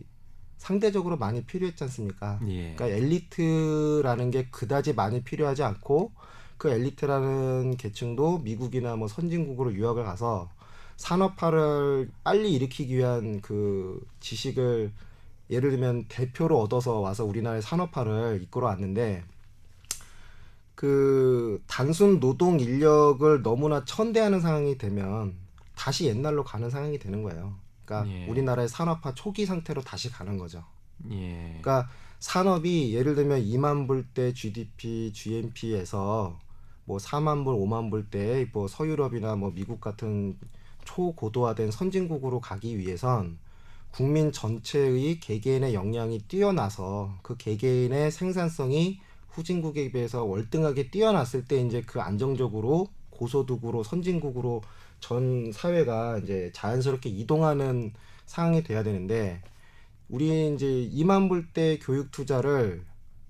상대적으로 많이 필요했지 않습니까? 예, 그러니까 엘리트라는 게 그다지 많이 필요하지 않고 그 엘리트라는 계층도 미국이나 뭐 선진국으로 유학을 가서 산업화를 빨리 일으키기 위한 그 지식을 예를 들면 대표로 얻어서 와서 우리나라의 산업화를 이끌어 왔는데 그 단순 노동 인력을 너무나 천대하는 상황이 되면 다시 옛날로 가는 상황이 되는 거예요. 그러니까 예. 우리나라의 산업화 초기 상태로 다시 가는 거죠. 예, 그러니까 산업이 예를 들면 2만 불 대 GDP, GNP에서 뭐 4만 불, 5만 불 대 뭐 서유럽이나 뭐 미국 같은 초고도화된 선진국으로 가기 위해선 국민 전체의 개개인의 역량이 뛰어나서 그 개개인의 생산성이 후진국에 비해서 월등하게 뛰어났을 때 이제 그 안정적으로 고소득으로 선진국으로 전 사회가 이제 자연스럽게 이동하는 상황이 돼야 되는데 우리 이제 2만 불대 교육 투자를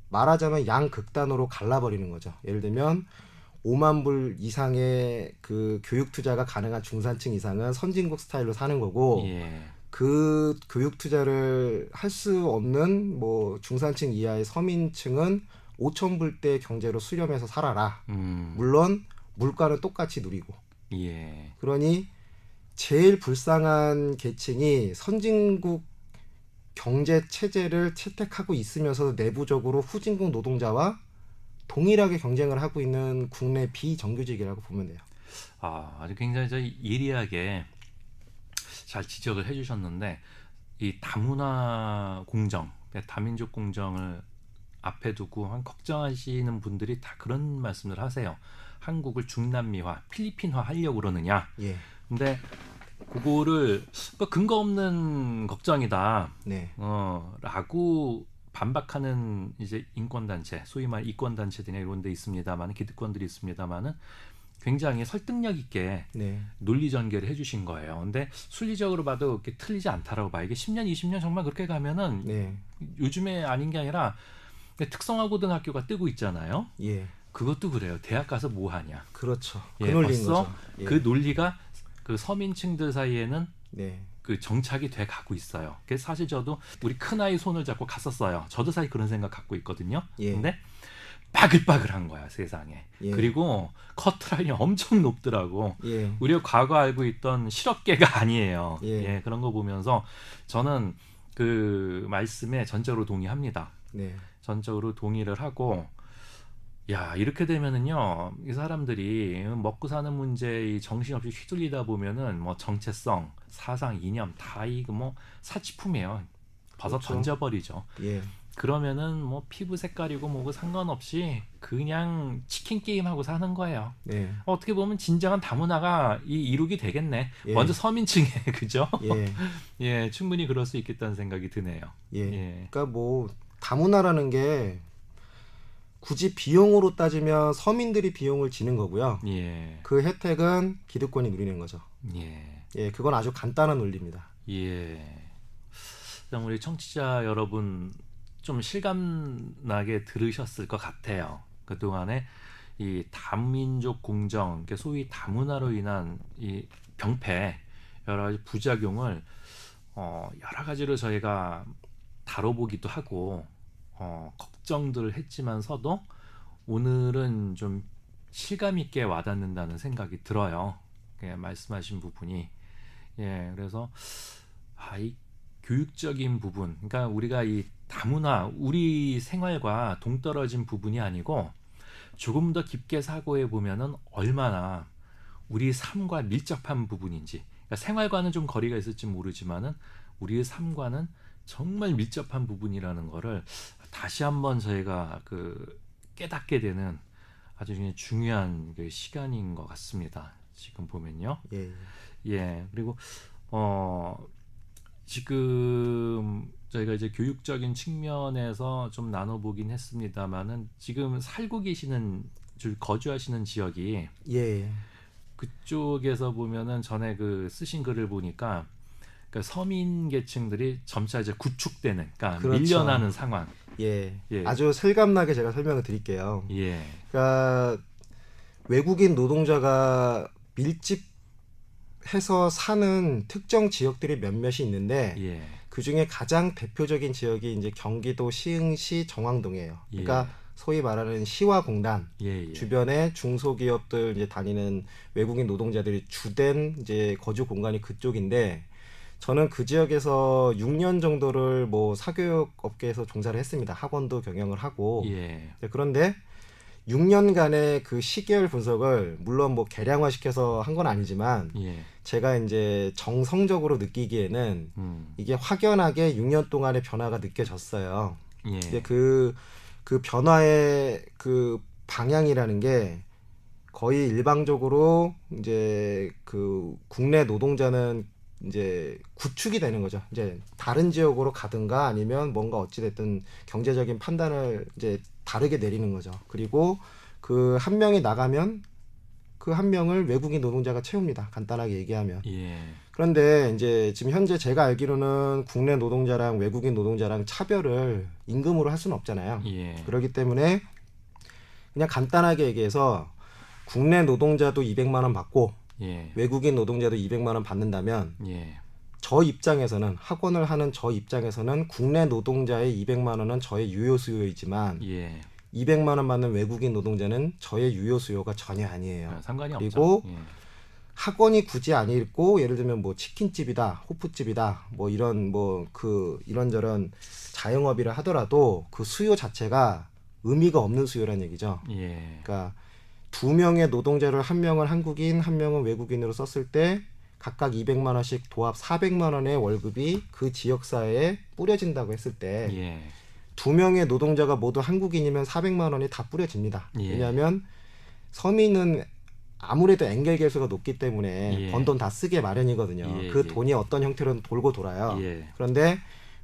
말하자면 양극단으로 갈라버리는 거죠. 예를 들면 5만 불 이상의 그 교육 투자가 가능한 중산층 이상은 선진국 스타일로 사는 거고 예, 그 교육 투자를 할 수 없는 뭐 중산층 이하의 서민층은 5천 불대 경제로 수렴해서 살아라. 물론 물가는 똑같이 누리고. 예, 그러니 제일 불쌍한 계층이 선진국 경제 체제를 채택하고 있으면서도 내부적으로 후진국 노동자와 동일하게 경쟁을 하고 있는 국내 비정규직이라고 보면 돼요. 아주 굉장히 예리하게 잘 지적을 해주셨는데 이 다문화 공정, 다민족 공정을 앞에 두고 걱정하시는 분들이 다 그런 말씀을 하세요. 한국을 중남미화, 필리핀화 하려고 그러느냐. 예, 근데 그거를 근거 없는 걱정이다. 네, 라고 반박하는 이제 인권단체, 소위 말 이권단체들이나 이런 데 있습니다만, 기득권들이 있습니다만은 굉장히 설득력 있게 네, 논리 전개를 해주신 거예요. 근데 순리적으로 봐도 이렇게 틀리지 않다라고 봐. 이게 10년, 20년 정말 그렇게 가면은 네, 요즘에 아닌 게 아니라 특성화 고등학교가 뜨고 있잖아요. 예, 그것도 그래요. 대학 가서 뭐 하냐. 그렇죠. 그 예, 논리인 벌써 거죠. 예, 그 논리가 그 서민층들 사이에는 네, 그 정착이 돼 가고 있어요. 그래서 사실 저도 우리 큰아이 손을 잡고 갔었어요. 저도 사실 그런 생각 갖고 있거든요. 예. 근데 바글바글한 거야 세상에. 예. 그리고 커트라인이 엄청 높더라고. 예. 우리가 과거 알고 있던 실업계가 아니에요. 예. 예, 그런 거 보면서 저는 그 말씀에 전적으로 동의합니다. 네. 전적으로 동의를 하고, 야, 이렇게 되면은요, 이 사람들이 먹고 사는 문제에 이 정신없이 휘둘리다 보면은 뭐 정체성, 사상, 이념 다 이거 뭐 사치품이에요. 벗어 그렇죠. 던져버리죠. 예. 그러면은 뭐 피부 색깔이고 뭐고 상관없이 그냥 치킨 게임하고 사는 거예요. 네. 어떻게 보면 진정한 다문화가 이룩이 되겠네. 예. 먼저 서민층에 그죠? 예. 예, 충분히 그럴 수 있겠다는 생각이 드네요. 예. 예. 그러니까 뭐 다문화라는 게 굳이 비용으로 따지면 서민들이 비용을 지는 거고요. 예. 그 혜택은 기득권이 누리는 거죠. 예. 예, 그건 아주 간단한 논리입니다. 예. 그럼 우리 청취자 여러분 좀 실감나게 들으셨을 것 같아요. 그동안에 이 다민족 공정, 소위 다문화로 인한 이 병폐, 여러 가지 부작용을 여러 가지로 저희가 다뤄보기도 하고 걱정들을 했지만서도 오늘은 좀 실감 있게 와닿는다는 생각이 들어요. 예, 말씀하신 부분이. 예, 그래서 이 교육적인 부분, 그러니까 우리가 이 다문화, 우리 생활과 동떨어진 부분이 아니고 조금 더 깊게 사고해 보면은 얼마나 우리 삶과 밀접한 부분인지, 그러니까 생활과는 좀 거리가 있을지 모르지만은 우리의 삶과는 정말 밀접한 부분이라는 거를 다시 한번 저희가 깨닫게 되는 아주 중요한 그 시간인 것 같습니다. 지금 보면요. 예. 예, 그리고 지금 저희가 이제 교육적인 측면에서 좀 나눠보긴 했습니다만은 지금 살고 계시는 거주하시는 지역이 예. 그쪽에서 보면은 전에 쓰신 글을 보니까 서민 계층들이 점차 이제 구축되는, 그러니까 그렇죠. 밀려나는 상황. 예. 예. 아주 실감나게 제가 설명을 드릴게요. 예, 그러니까 외국인 노동자가 밀집해서 사는 특정 지역들이 몇몇이 있는데 예, 그 중에 가장 대표적인 지역이 이제 경기도 시흥시 정왕동이에요. 그러니까 예. 소위 말하는 시화공단 예, 예. 주변에 중소기업들 이제 다니는 외국인 노동자들이 주된 이제 거주 공간이 그쪽인데 저는 그 지역에서 6년 정도를 뭐 사교육 업계에서 종사를 했습니다. 학원도 경영을 하고. 예, 그런데 6년간의 그 시계열 분석을 물론 뭐 계량화시켜서 한 건 아니지만 예, 제가 이제 정성적으로 느끼기에는 이게 확연하게 6년 동안의 변화가 느껴졌어요. 예, 이제 그 변화의 그 방향이라는 게 거의 일방적으로 이제 그 국내 노동자는 이제 구축이 되는 거죠. 이제 다른 지역으로 가든가 아니면 뭔가 어찌됐든 경제적인 판단을 이제 다르게 내리는 거죠. 그리고 그 한 명이 나가면 그 한 명을 외국인 노동자가 채웁니다. 간단하게 얘기하면. 예, 그런데 이제 지금 현재 제가 알기로는 국내 노동자랑 외국인 노동자랑 차별을 임금으로 할 수는 없잖아요. 예, 그렇기 때문에 그냥 간단하게 얘기해서 국내 노동자도 200만 원 받고 예, 외국인 노동자도 200만 원 받는다면 예, 저 입장에서는 학원을 하는 저 입장에서는 국내 노동자의 200만 원은 저의 유효 수요이지만 예. 200만 원 받는 외국인 노동자는 저의 유효 수요가 전혀 아니에요. 상관이 그리고 없죠. 예. 학원이 굳이 아니고 예를 들면 뭐 치킨집이다, 호프집이다, 뭐 이런 이런저런 자영업이라 하더라도 그 수요 자체가 의미가 없는 수요란 얘기죠. 예, 그러니까 두 명의 노동자를 한 명은 한국인, 한 명은 외국인으로 썼을 때 각각 200만 원씩 도합 400만 원의 월급이 그 지역 사회에 뿌려진다고 했을 때 예, 두 명의 노동자가 모두 한국인이면 400만 원이 다 뿌려집니다. 예. 왜냐하면 서민은 아무래도 엔겔 계수가 높기 때문에 예. 번 돈 다 쓰게 마련이거든요. 예, 그 예. 돈이 어떤 형태로든 돌고 돌아요. 예, 그런데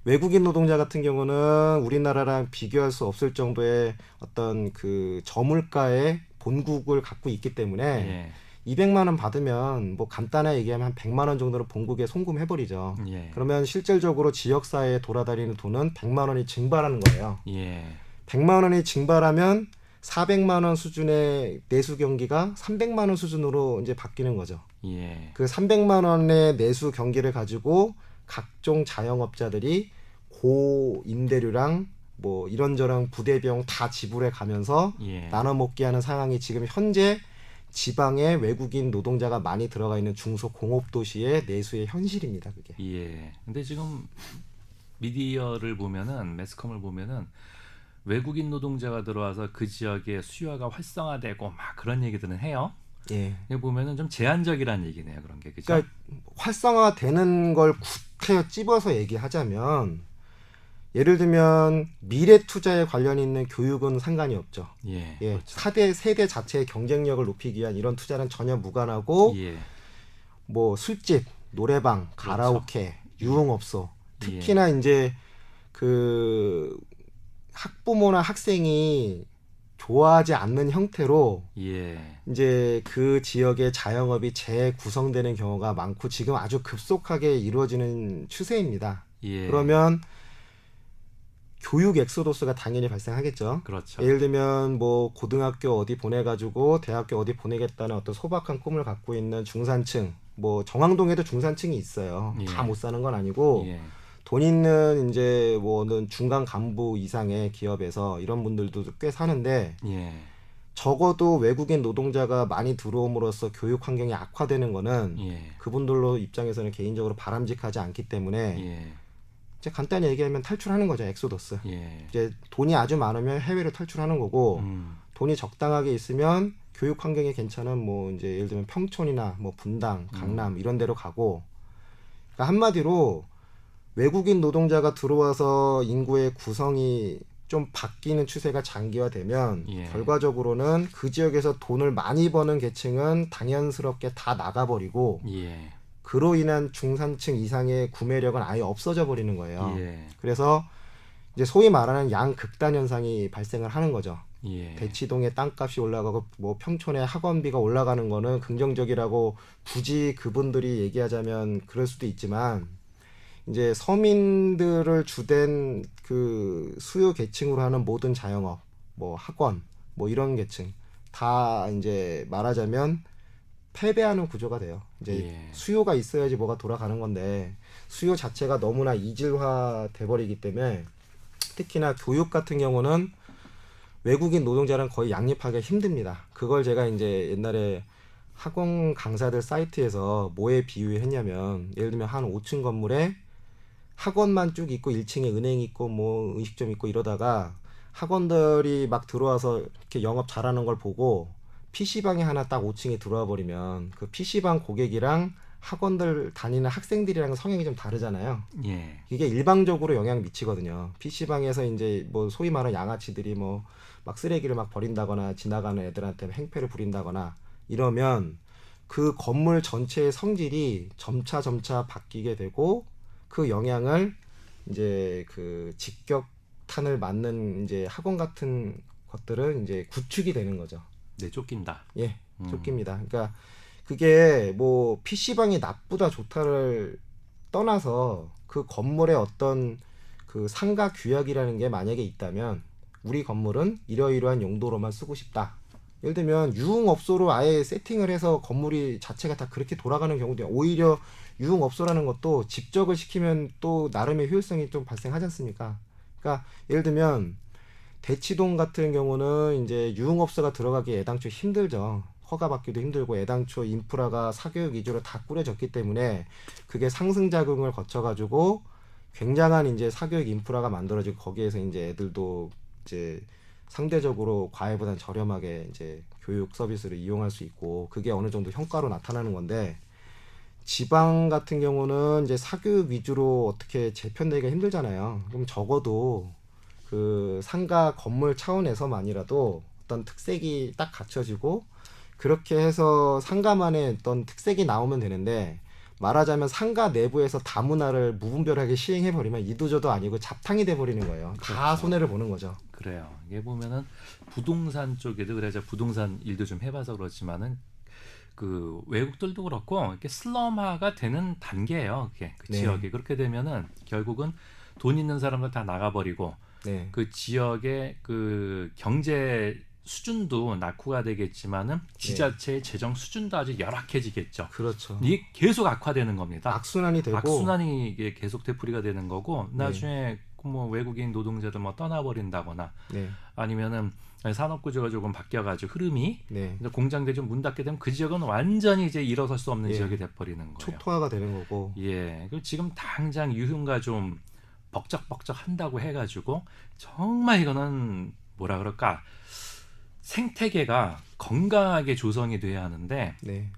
외국인 노동자 같은 경우는 우리나라랑 비교할 수 없을 정도의 어떤 그 저물가의 본국을 갖고 있기 때문에 예, 200만 원 받으면 뭐 간단하게 얘기하면 한 100만 원 정도로 본국에 송금해버리죠. 예, 그러면 실질적으로 지역사회에 돌아다니는 돈은 100만 원이 증발하는 거예요. 예, 100만 원이 증발하면 400만 원 수준의 내수 경기가 300만 원 수준으로 이제 바뀌는 거죠. 예. 그 300만 원의 내수 경기를 가지고 각종 자영업자들이 고임대료랑 뭐 이런저런 부대 비용 다 지불해 가면서 예. 나눠 먹게 하는 상황이 지금 현재 지방에 외국인 노동자가 많이 들어가 있는 중소공업 도시의 내수의 현실입니다. 그게. 예. 근데 지금 미디어를 보면은 매스컴을 보면은 외국인 노동자가 들어와서 그 지역의 수요가 활성화되고 막 그런 얘기들은 해요. 예. 이거 보면은 좀 제한적이라는 얘기네요. 그런 게 그죠? 그러니까 활성화되는 걸 구태여 찝어서 얘기하자면 예를 들면 미래 투자에 관련 있는 교육은 상관이 없죠. 예. 예, 그렇죠. 세대 자체의 경쟁력을 높이기 위한 이런 투자는 전혀 무관하고 예. 뭐 술집, 노래방, 가라오케, 유흥업소 특히나 이제 그 학부모나 학생이 좋아하지 않는 형태로 예. 이제 그 지역의 자영업이 재구성되는 경우가 많고 지금 아주 급속하게 이루어지는 추세입니다. 예. 그러면 교육 엑소더스가 당연히 발생하겠죠. 그렇죠. 예를 들면 뭐 고등학교 어디 보내가지고 대학교 어디 보내겠다는 어떤 소박한 꿈을 갖고 있는 중산층, 뭐 정왕동에도 중산층이 있어요. 예. 다 못 사는 건 아니고 예. 돈 있는 이제 뭐는 중간 간부 이상의 기업에서 이런 분들도 꽤 사는데 예. 적어도 외국인 노동자가 많이 들어옴으로써 교육 환경이 악화되는 거는 예. 그분들로 입장에서는 개인적으로 바람직하지 않기 때문에 예. 이제 간단히 얘기하면 탈출하는 거죠. 엑소더스. 예. 이제 돈이 아주 많으면 해외로 탈출하는 거고 돈이 적당하게 있으면 교육 환경이 괜찮은 뭐 이제 예를 들면 평촌이나 뭐 분당, 강남 이런 데로 가고 그러니까 한마디로 외국인 노동자가 들어와서 인구의 구성이 좀 바뀌는 추세가 장기화되면 예. 결과적으로는 그 지역에서 돈을 많이 버는 계층은 당연스럽게 다 나가버리고 예. 그로 인한 중산층 이상의 구매력은 아예 없어져 버리는 거예요. 예. 그래서 이제 소위 말하는 양극단 현상이 발생을 하는 거죠. 예. 대치동의 땅값이 올라가고 뭐 평촌의 학원비가 올라가는 거는 긍정적이라고 굳이 그분들이 얘기하자면 그럴 수도 있지만 이제 서민들을 주된 그 수요 계층으로 하는 모든 자영업, 뭐 학원, 뭐 이런 계층 다 이제 말하자면 패배하는 구조가 돼요. 이제 예. 수요가 있어야지 뭐가 돌아가는 건데 수요 자체가 너무나 이질화 돼버리기 때문에 특히나 교육 같은 경우는 외국인 노동자는 거의 양립하기가 힘듭니다. 그걸 제가 이제 옛날에 학원 강사들 사이트에서 뭐에 비유했냐면 예를 들면 한 5층 건물에 학원만 쭉 있고 1층에 은행 있고 뭐 음식점 있고 이러다가 학원들이 막 들어와서 이렇게 영업 잘하는 걸 보고 PC방이 하나 딱 5층에 들어와 버리면 그 PC방 고객이랑 학원들 다니는 학생들이랑 성향이 좀 다르잖아요. 예. 이게 일방적으로 영향 미치거든요. PC방에서 이제 뭐 소위 말하는 양아치들이 뭐 막 쓰레기를 막 버린다거나 지나가는 애들한테 행패를 부린다거나 이러면 그 건물 전체의 성질이 점차 바뀌게 되고 그 영향을 이제 그 직격탄을 맞는 이제 학원 같은 것들은 이제 구축이 되는 거죠. 네, 쫓긴다. 예, 쫓깁니다. 그러니까 그게 뭐 PC방이 나쁘다 좋다를 떠나서 그 건물의 어떤 그 상가 규약이라는 게 만약에 있다면 우리 건물은 이러이러한 용도로만 쓰고 싶다. 예를 들면 유흥업소로 아예 세팅을 해서 건물이 자체가 다 그렇게 돌아가는 경우도 오히려 유흥업소라는 것도 집적을 시키면 또 나름의 효율성이 좀 발생하지 않습니까? 그러니까 예를 들면 대치동 같은 경우는 이제 유흥업소가 들어가기 애당초 힘들죠. 허가받기도 힘들고 애당초 인프라가 사교육 위주로 다 꾸려졌기 때문에 그게 상승작용을 거쳐가지고 굉장한 이제 사교육 인프라가 만들어지고 거기에서 이제 애들도 이제 상대적으로 과외보다는 저렴하게 이제 교육 서비스를 이용할 수 있고 그게 어느 정도 성과로 나타나는 건데 지방 같은 경우는 이제 사교육 위주로 어떻게 재편되기가 힘들잖아요. 그럼 적어도 그 상가 건물 차원에서만이라도 어떤 특색이 딱 갖춰지고 그렇게 해서 상가만의 어떤 특색이 나오면 되는데 말하자면 상가 내부에서 다문화를 무분별하게 시행해버리면 이도저도 아니고 잡탕이 돼버리는 거예요. 다 그렇죠. 손해를 보는 거죠. 그래요. 이게 보면은 부동산 쪽에도 그래 제가 부동산 일도 좀 해봐서 그렇지만은 그 외국들도 그렇고 이렇게 슬럼화가 되는 단계예요. 그게 그 네. 지역이 그렇게 되면은 결국은 돈 있는 사람들 다 나가버리고 네. 그 지역의 그 경제 수준도 낙후가 되겠지만은 지자체의 재정 수준도 아주 열악해지겠죠. 그렇죠. 이게 계속 악화되는 겁니다. 악순환이 되고 악순환이 이게 계속 되풀이가 되는 거고 네. 나중에 뭐 외국인 노동자들 뭐 떠나버린다거나 네. 아니면은 산업 구조가 조금 바뀌어가지고 흐름이 네. 이제 공장들이 좀 문 닫게 되면 그 지역은 완전히 이제 일어설 수 없는 예. 지역이 돼버리는 거예요. 초토화가 되는 거고. 예, 그리고 지금 당장 유흥가 좀 벅적벅적 한다고 해가지고 정말 이거는 뭐라 그럴까 생태계가 건강하게 조성이 돼야 하는데 네.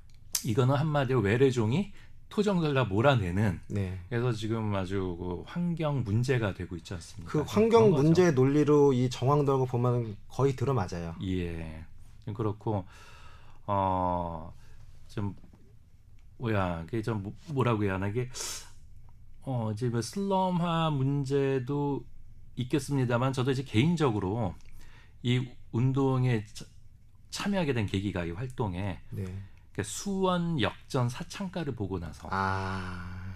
이거는 한마디로 외래종이 토종들 다 몰아내는 네. 그래서 지금 아주 그 환경 문제가 되고 있지 않습니까? 그 그런 환경 거죠. 문제 논리로 이 정황들고 보면 거의 들어맞아요. 예, 그렇고 좀 뭐야 그게 좀 뭐라고 해야 하나 이게 이제 뭐 슬럼화 문제도 있겠습니다만 저도 이제 개인적으로 이 운동에 참여하게 된 계기가 이 활동에 네. 수원 역전 사창가를 보고 나서 아.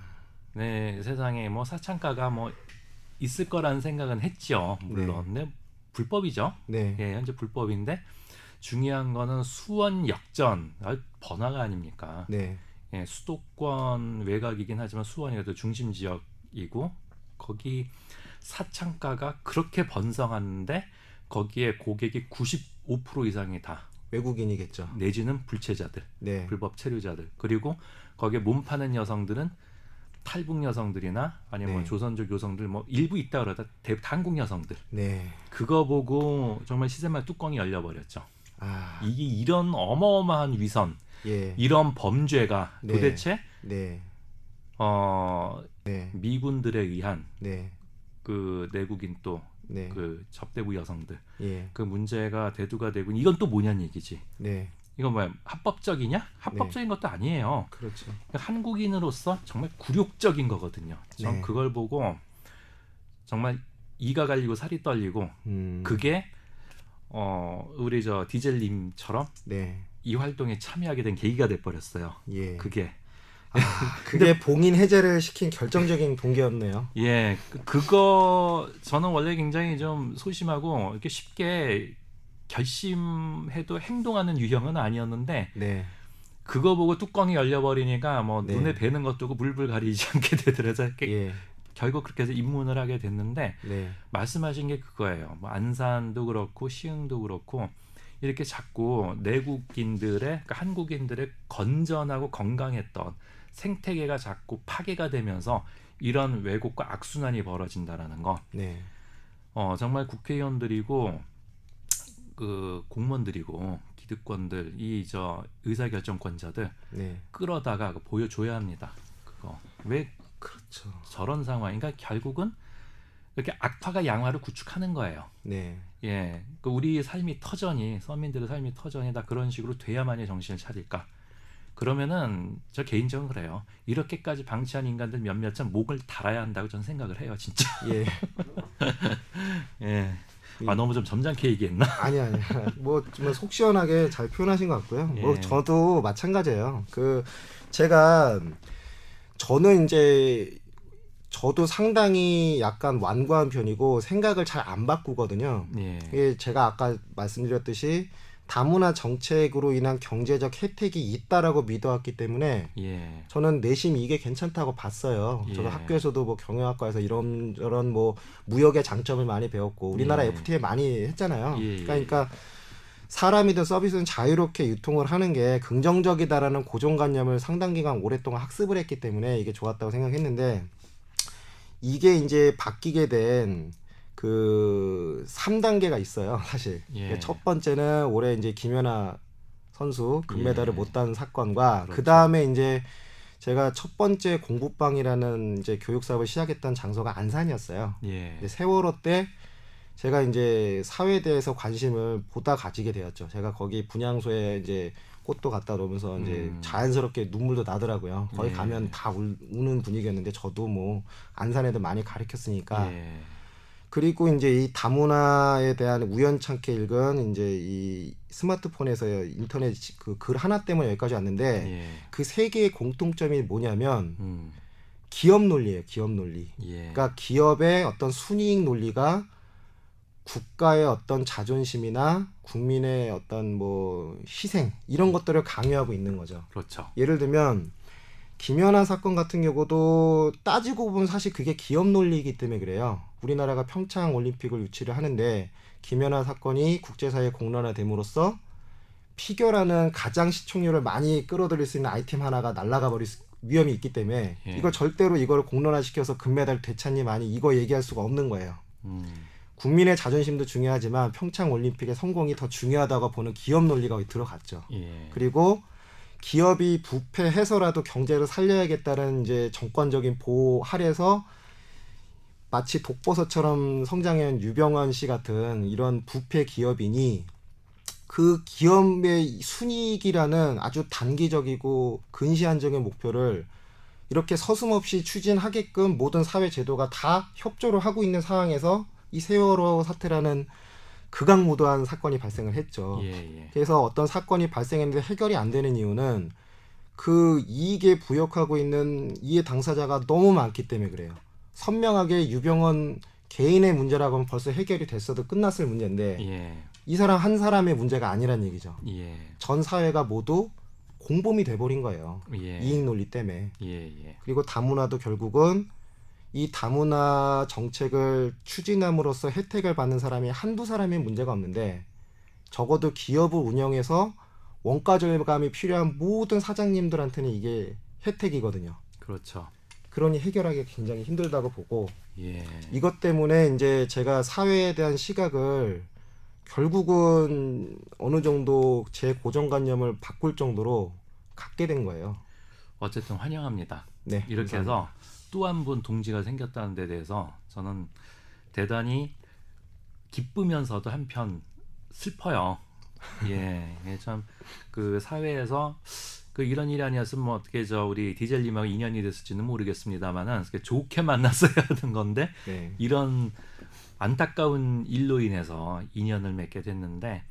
네, 세상에 뭐 사창가가 뭐 있을 거라는 생각은 했죠. 물론 네. 불법이죠. 네. 예, 현재 불법인데 중요한 거는 수원 역전 번화가 아닙니까? 네. 예, 수도권 외곽이긴 하지만 수원이 그래도 중심 지역이고 거기 사창가가 그렇게 번성하는데 거기에 고객이 95% 이상이 다 외국인이겠죠. 내지는 불체자들, 네. 불법 체류자들 그리고 거기에 몸 파는 여성들은 탈북 여성들이나 아니면 뭐 네. 조선족 여성들 뭐 일부 있다 그러다 한국 여성들 네. 그거 보고 정말 시세말 뚜껑이 열려버렸죠. 아. 이게 이런 어마어마한 위선, 예. 이런 범죄가 네. 도대체 네. 네. 미군들에 의한 네. 그 내국인 또 네. 그 접대부 여성들 예. 그 문제가 대두가 되고 이건 또 뭐냐는 얘기지. 네. 이건 뭐야 합법적이냐? 합법적인 것도 아니에요. 그렇죠. 그러니까 한국인으로서 정말 굴욕적인 거거든요. 전 네. 그걸 보고 정말 이가 갈리고 살이 떨리고 그게 우리 저 디젤님처럼 네. 이 활동에 참여하게 된 계기가 돼 버렸어요. 예. 그게 그게 봉인 해제를 시킨 결정적인 동기였네요. 예, 그거 저는 원래 굉장히 좀 소심하고 이렇게 쉽게 결심해도 행동하는 유형은 아니었는데 네. 그거 보고 뚜껑이 열려버리니까 뭐 네. 눈에 뵈는 것도 물불 가리지 않게 되더라고요. 이렇게 예. 결국 그렇게 해서 입문을 하게 됐는데 네. 말씀하신 게 그거예요. 뭐 안산도 그렇고 시흥도 그렇고 이렇게 자꾸 내국인들의 그러니까 한국인들의 건전하고 건강했던 생태계가 자꾸 파괴가 되면서 이런 왜곡과 악순환이 벌어진다라는 거. 네. 정말 국회의원들이고 그 공무원들이고 기득권들 이 저 의사결정권자들 네. 끌어다가 보여줘야 합니다. 그거 왜 그렇죠. 저런 상황? 그러니까 결국은 이렇게 악화가 양화를 구축하는 거예요. 네. 예, 그 우리 삶이 터전이 서민들의 삶이 터전이 다 그런 식으로 돼야만이 정신을 차릴까? 그러면은 저 개인적으로 그래요. 이렇게까지 방치한 인간들 몇몇 참 목을 달아야 한다고 저는 생각을 해요, 진짜. 예. 예. 너무 좀 점잖게 얘기했나? 아니. 뭐 정말 속 시원하게 잘 표현하신 것 같고요. 예. 뭐 저도 마찬가지예요. 저는 이제 저도 상당히 약간 완고한 편이고 생각을 잘 안 바꾸거든요. 예. 이게 제가 아까 말씀드렸듯이 다문화 정책으로 인한 경제적 혜택이 있다라고 믿어왔기 때문에 예. 저는 내심 이게 괜찮다고 봤어요. 예. 저도 학교에서도 뭐 경영학과에서 이런저런 뭐 무역의 장점을 많이 배웠고 우리나라 예. FTA 많이 했잖아요. 예. 그러니까 사람이든 서비스는 자유롭게 유통을 하는 게 긍정적이다라는 고정관념을 상당 기간 오랫동안 학습을 했기 때문에 이게 좋았다고 생각했는데 이게 이제 바뀌게 된 그 3단계가 있어요, 사실. 예. 첫 번째는 올해 이제 김연아 선수 금메달을 예. 못 딴 사건과 그렇죠. 그 다음에 이제 제가 첫 번째 공부방이라는 이제 교육 사업을 시작했던 장소가 안산이었어요. 예. 근데 세월호 때 제가 이제 사회에 대해서 관심을 보다 가지게 되었죠. 제가 거기 분향소에 이제 꽃도 갖다 놓으면서 이제 자연스럽게 눈물도 나더라고요. 거기 예. 가면 다 우는 분위기였는데 저도 뭐 안산 애들 많이 가르쳤으니까. 예. 그리고 이제 이 다문화에 대한 우연찮게 읽은 이제 이 스마트폰에서 인터넷 그 글 하나 때문에 여기까지 왔는데 예. 그 세 개의 공통점이 뭐냐면 음. 기업 논리예요. 기업 논리. 예. 그러니까 기업의 어떤 순이익 논리가 국가의 어떤 자존심이나 국민의 어떤 뭐 희생 이런 것들을 강요하고 있는 거죠. 그렇죠. 예를 들면 김연아 사건 같은 경우도 따지고 보면 사실 그게 기업 논리이기 때문에 그래요. 우리나라가 평창 올림픽을 유치를 하는데 김연아 사건이 국제사회에 공론화됨으로써 피겨라는 가장 시청률을 많이 끌어들일 수 있는 아이템 하나가 날아가 버릴 위험이 있기 때문에 예. 이걸 절대로 이걸 공론화시켜서 금메달 되찾니 많이 이거 얘기할 수가 없는 거예요. 음, 국민의 자존심도 중요하지만 평창 올림픽의 성공이 더 중요하다고 보는 기업 논리가 들어갔죠. 예. 그리고 기업이 부패해서라도 경제를 살려야겠다는 이제 정권적인 보호 아래서 마치 독버섯처럼 성장한 유병헌 씨 같은 이런 부패 기업인이 그 기업의 순이익이라는 아주 단기적이고 근시안적인 목표를 이렇게 서슴없이 추진하게끔 모든 사회 제도가 다 협조를 하고 있는 상황에서 이 세월호 사태라는 극악무도한 사건이 발생을 했죠. 예, 예. 그래서 어떤 사건이 발생했는데 해결이 안 되는 이유는 그 이익에 부역하고 있는 이해 당사자가 너무 많기 때문에 그래요. 선명하게 유병헌 개인의 문제라고 하면 벌써 해결이 됐어도 끝났을 문제인데 예. 이 사람 한 사람의 문제가 아니란 얘기죠. 예. 전 사회가 모두 공범이 돼버린 거예요. 예. 이익 논리 때문에. 예, 예. 그리고 다문화도 결국은 이 다문화 정책을 추진함으로써 혜택을 받는 사람이 한두 사람의 문제가 없는데 적어도 기업을 운영해서 원가 절감이 필요한 모든 사장님들한테는 이게 혜택이거든요. 그렇죠. 그러니 해결하기 굉장히 힘들다고 보고 예. 이것 때문에 이제 제가 사회에 대한 시각을 결국은 어느 정도 제 고정관념을 바꿀 정도로 갖게 된 거예요. 어쨌든 환영합니다. 네, 이렇게 감사합니다. 해서 또 한 분 동지가 생겼다는 데 대해서 저는 대단히 기쁘면서도 한편 슬퍼요. 예, 참 그 사회에서 그 이런 일이 아니었으면 뭐 어떻게 우리 디젤님하고 인연이 됐을지는 모르겠습니다만은 좋게 만났어야 하는 건데 네, 이런 안타까운 일로 인해서 인연을 맺게 됐는데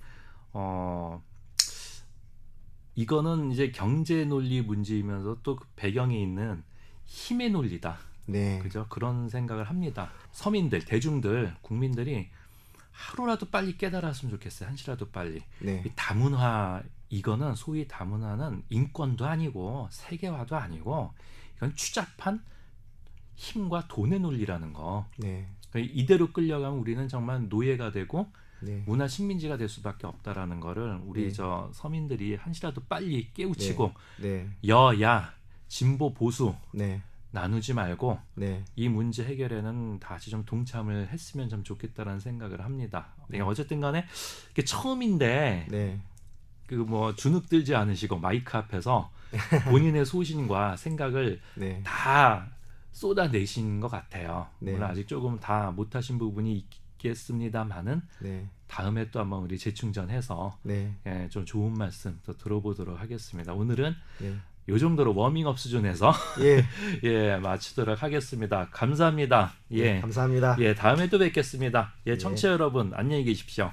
이거는 이제 경제 논리 문제이면서 또 그 배경에 있는 힘의 논리다. 네, 그죠? 그런 생각을 합니다. 서민들, 대중들, 국민들이 하루라도 빨리 깨달았으면 좋겠어요. 한시라도 빨리. 네, 이 다문화 이거는 소위 다문화는 인권도 아니고 세계화도 아니고 이건 추잡한 힘과 돈의 논리라는 거. 네, 이대로 끌려가면 우리는 정말 노예가 되고 네, 문화 식민지가 될 수밖에 없다라는 거를 우리 네. 저 서민들이 한시라도 빨리 깨우치고 네, 여야 진보 보수 네, 나누지 말고 네, 이 문제 해결에는 다시 좀 동참을 했으면 좀 좋겠다라는 생각을 합니다. 네, 어쨌든 간에 이게 처음인데 네, 그 뭐 주눅 들지 않으시고 마이크 앞에서 본인의 소신과 생각을 네, 다 쏟아내신 것 같아요. 네. 물론 아직 조금 다 못하신 부분이 있겠습니다만은 네, 다음에 또 한번 우리 재충전해서 네, 예, 좀 좋은 말씀 또 들어보도록 하겠습니다. 오늘은 네. 요 정도로 워밍업 수준에서 예, 예, 마치도록 하겠습니다. 감사합니다. 예, 감사합니다. 예, 다음에 또 뵙겠습니다. 예, 예. 청취자 여러분 안녕히 계십시오.